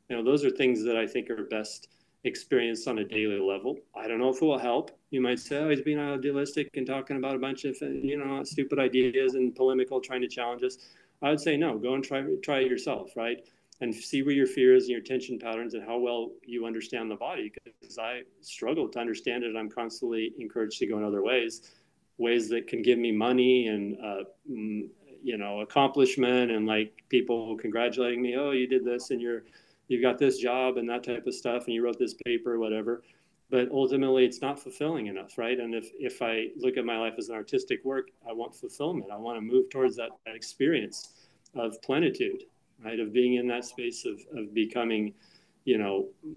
Those are things that I think are best experienced on a daily level. I don't know if it will help. You might say, oh, he's being idealistic and talking about a bunch of, stupid ideas and polemical, trying to challenge us. I would say, no, go and try it yourself, right? And see where your fear is and your tension patterns and how well you understand the body. Because I struggle to understand it. I'm constantly encouraged to go in other ways that can give me money and, accomplishment and like people congratulating me. Oh, you did this and you've got this job and that type of stuff. And you wrote this paper or whatever. But ultimately it's not fulfilling enough, right? And if I look at my life as an artistic work, I want fulfillment. I want to move towards that experience of plenitude, right? Of being in that space of becoming,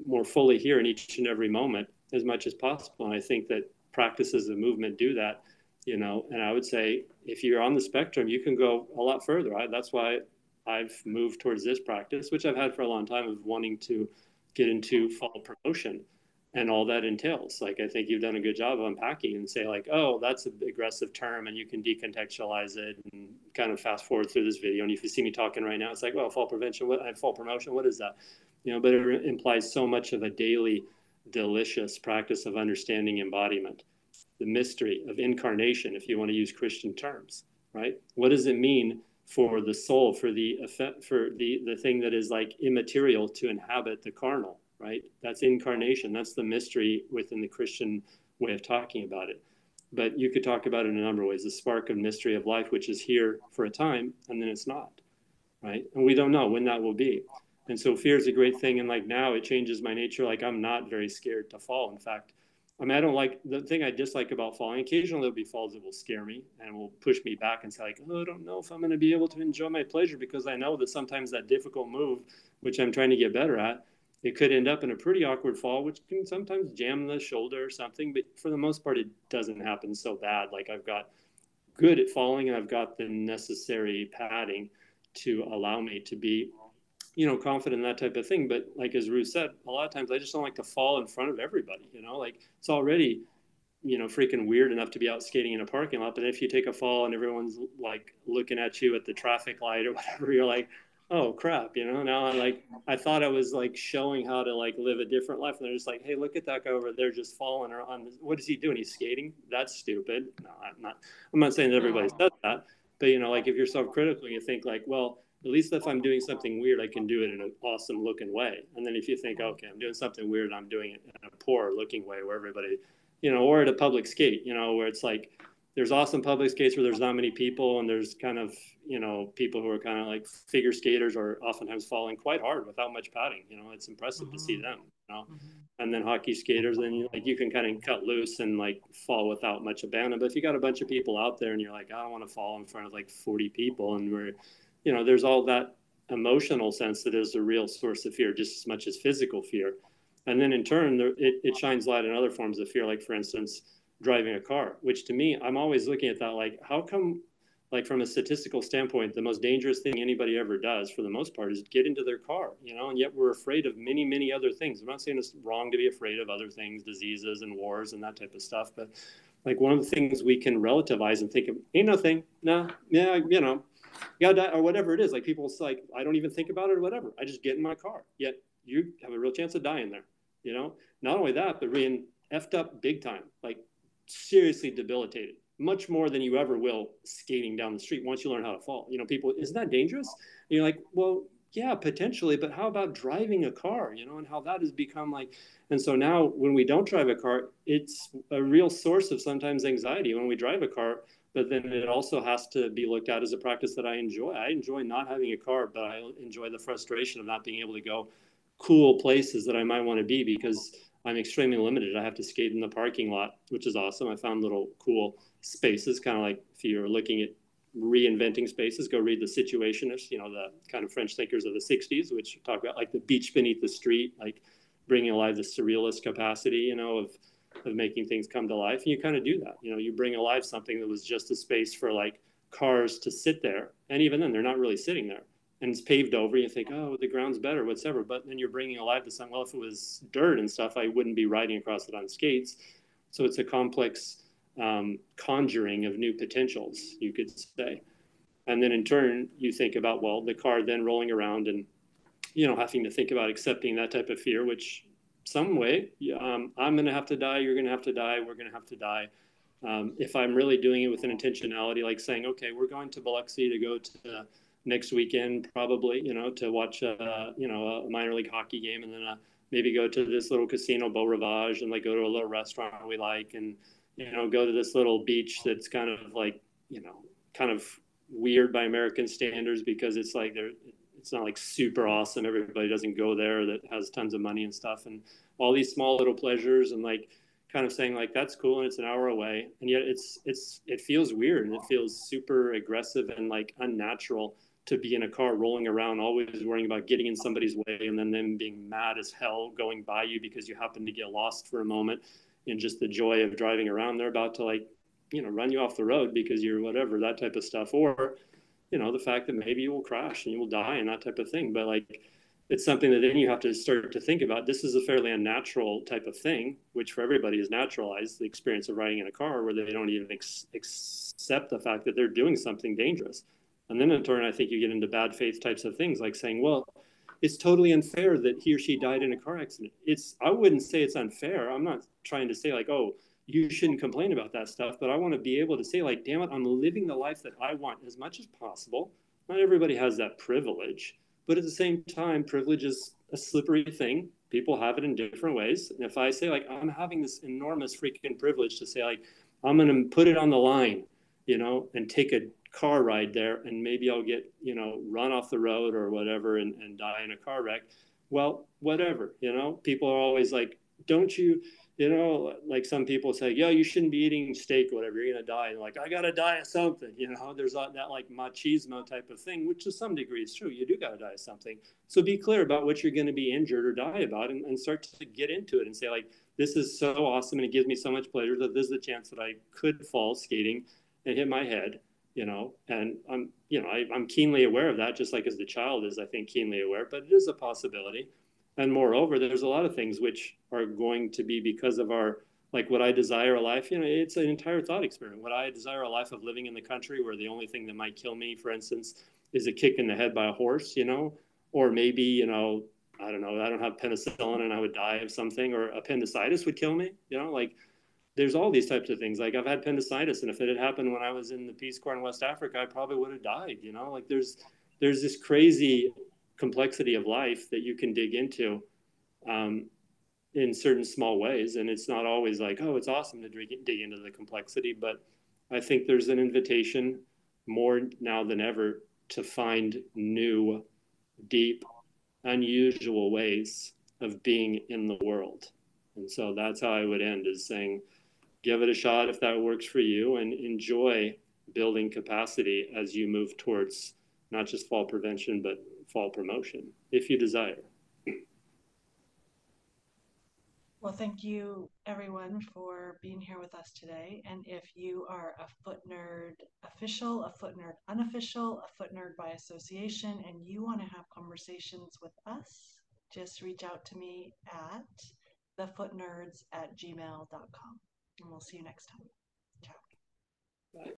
more fully here in each and every moment as much as possible. And I think that practices of movement do that, and I would say if you're on the spectrum, you can go a lot further. That's why I've moved towards this practice, which I've had for a long time, of wanting to get into fall promotion and all that entails. Like, I think you've done a good job of unpacking and say like, oh, that's an aggressive term, and you can decontextualize it and kind of fast forward through this video. And if you see me talking right now, it's like, well, fall prevention, fall promotion, what is that? But it implies so much of a daily, delicious practice of understanding embodiment, the mystery of incarnation, if you want to use Christian terms, right? What does it mean for the soul, for the effect, for the thing that is like immaterial to inhabit the carnal, right? That's incarnation. That's the mystery within the Christian way of talking about it. But you could talk about it in a number of ways. The spark of mystery of life, which is here for a time, and then it's not, right? And we don't know when that will be. And so fear is a great thing. And like now it changes my nature. Like I'm not very scared to fall. In fact, I mean, I don't like the thing I dislike about falling. Occasionally there'll be falls that will scare me and will push me back and say like, oh, I don't know if I'm going to be able to enjoy my pleasure, because I know that sometimes that difficult move, which I'm trying to get better at, it could end up in a pretty awkward fall, which can sometimes jam the shoulder or something. But for the most part, it doesn't happen so bad. Like I've got good at falling and I've got the necessary padding to allow me to be, confident in that type of thing. But like as Ruth said, a lot of times I just don't like to fall in front of everybody. Like it's already freaking weird enough to be out skating in a parking lot. But if you take a fall and everyone's like looking at you at the traffic light or whatever, you're like, oh crap, now I thought I was like showing how to like live a different life. And they're just like, hey, look at that guy over there just falling or on. What is he doing? He's skating. That's stupid. No, I'm not saying that everybody does that. But like if you're self-critical, you think like, well, at least if I'm doing something weird, I can do it in an awesome looking way. And then if you think, okay, I'm doing something weird, I'm doing it in a poor looking way where everybody, or at a public skate, where it's like there's awesome public skates where there's not many people and there's kind of, people who are kind of like figure skaters are oftentimes falling quite hard without much padding. It's impressive to see them. And then hockey skaters, then you can kind of cut loose and like fall without much abandon. But if you got a bunch of people out there and you're like, I don't want to fall in front of like 40 people, and there's all that emotional sense that is a real source of fear, just as much as physical fear. And then in turn, it shines light on other forms of fear, like for instance, driving a car, which to me, I'm always looking at that, like, how come, like from a statistical standpoint, the most dangerous thing anybody ever does for the most part is get into their car, and yet we're afraid of many, many other things. I'm not saying it's wrong to be afraid of other things, diseases and wars and that type of stuff, but like one of the things we can relativize and think of, ain't nothing, nah, yeah, gotta die or whatever it is. Like people like, I don't even think about it or whatever. I just get in my car. Yet you have a real chance of dying there. Not only that, but being effed up big time, like seriously debilitated, much more than you ever will skating down the street once you learn how to fall. People, isn't that dangerous? And you're like, well, yeah, potentially, but how about driving a car, and how that has become like, and so now when we don't drive a car, it's a real source of sometimes anxiety when we drive a car. But then it also has to be looked at as a practice that I enjoy. I enjoy not having a car, but I enjoy the frustration of not being able to go cool places that I might want to be because I'm extremely limited. I have to skate in the parking lot, which is awesome. I found little cool spaces, kind of like if you're looking at reinventing spaces, go read The Situationists, the kind of French thinkers of the 60s, which talk about like the beach beneath the street, like bringing alive the surrealist capacity, of making things come to life. And you kind of do that. You bring alive something that was just a space for like cars to sit there. And even then, they're not really sitting there. And it's paved over. You think, oh, the ground's better, whatever. But then you're bringing alive to something. Well, if it was dirt and stuff, I wouldn't be riding across it on skates. So it's a complex conjuring of new potentials, you could say. And then in turn, you think about, well, the car then rolling around and, having to think about accepting that type of fear, which some way, I'm going to have to die, you're going to have to die, we're going to have to die. If I'm really doing it with an intentionality, like saying, okay, we're going to Biloxi to go to next weekend, probably, to watch, a minor league hockey game, and then maybe go to this little casino, Beau Rivage, and like go to a little restaurant we like, and, go to this little beach that's kind of like, kind of weird by American standards because it's like it's not like super awesome. Everybody doesn't go there that has tons of money and stuff, and all these small little pleasures, and like kind of saying like that's cool and it's an hour away, and yet it feels weird and it feels super aggressive and like unnatural to be in a car rolling around always worrying about getting in somebody's way and then them being mad as hell going by you because you happen to get lost for a moment in just the joy of driving around. They're about to like run you off the road because you're whatever, that type of stuff, or the fact that maybe you will crash and you will die and that type of thing. But like it's something that then you have to start to think about. This is a fairly unnatural type of thing, which for everybody is naturalized, the experience of riding in a car where they don't even accept the fact that they're doing something dangerous. And then in turn, I think you get into bad faith types of things like saying, well, it's totally unfair that he or she died in a car accident. I wouldn't say it's unfair. I'm not trying to say like, oh, you shouldn't complain about that stuff, but I want to be able to say like, damn it, I'm living the life that I want as much as possible. Not everybody has that privilege, but at the same time, privilege is a slippery thing. People have it in different ways. And if I say like, I'm having this enormous freaking privilege to say like, I'm going to put it on the line, and take a car ride there and maybe I'll get, run off the road or whatever and die in a car wreck. Well, whatever, people are always like, don't you, like some people say, yeah, you shouldn't be eating steak or whatever, you're going to die. And like, I got to die of something. There's that like machismo type of thing, which to some degree is true. You do got to die of something. So be clear about what you're going to be injured or die about, and start to get into it and say, like, this is so awesome and it gives me so much pleasure that this is a chance that I could fall skating and hit my head. And I'm keenly aware of that, just like as the child is, I think, keenly aware, but it is a possibility. And moreover, there's a lot of things which are going to be because of our, like, what I desire a life, it's an entire thought experiment. What I desire a life of living in the country where the only thing that might kill me, for instance, is a kick in the head by a horse, or maybe, I don't know, I don't have penicillin and I would die of something, or appendicitis would kill me, like there's all these types of things. Like I've had appendicitis, and if it had happened when I was in the Peace Corps in West Africa, I probably would have died. Like there's this crazy complexity of life that you can dig into, um, in certain small ways, and it's not always like, oh, it's awesome to dig into the complexity. But I think there's an invitation more now than ever to find new, deep, unusual ways of being in the world. And so that's how I would end, is saying, give it a shot if that works for you, and enjoy building capacity as you move towards not just fall prevention, but fall promotion, if you desire. Well, thank you everyone for being here with us today. And if you are a Foot Nerd official, a Foot Nerd unofficial, a Foot Nerd by association, and you want to have conversations with us, just reach out to me at thefootnerds@gmail.com. And we'll see you next time. Ciao. Bye.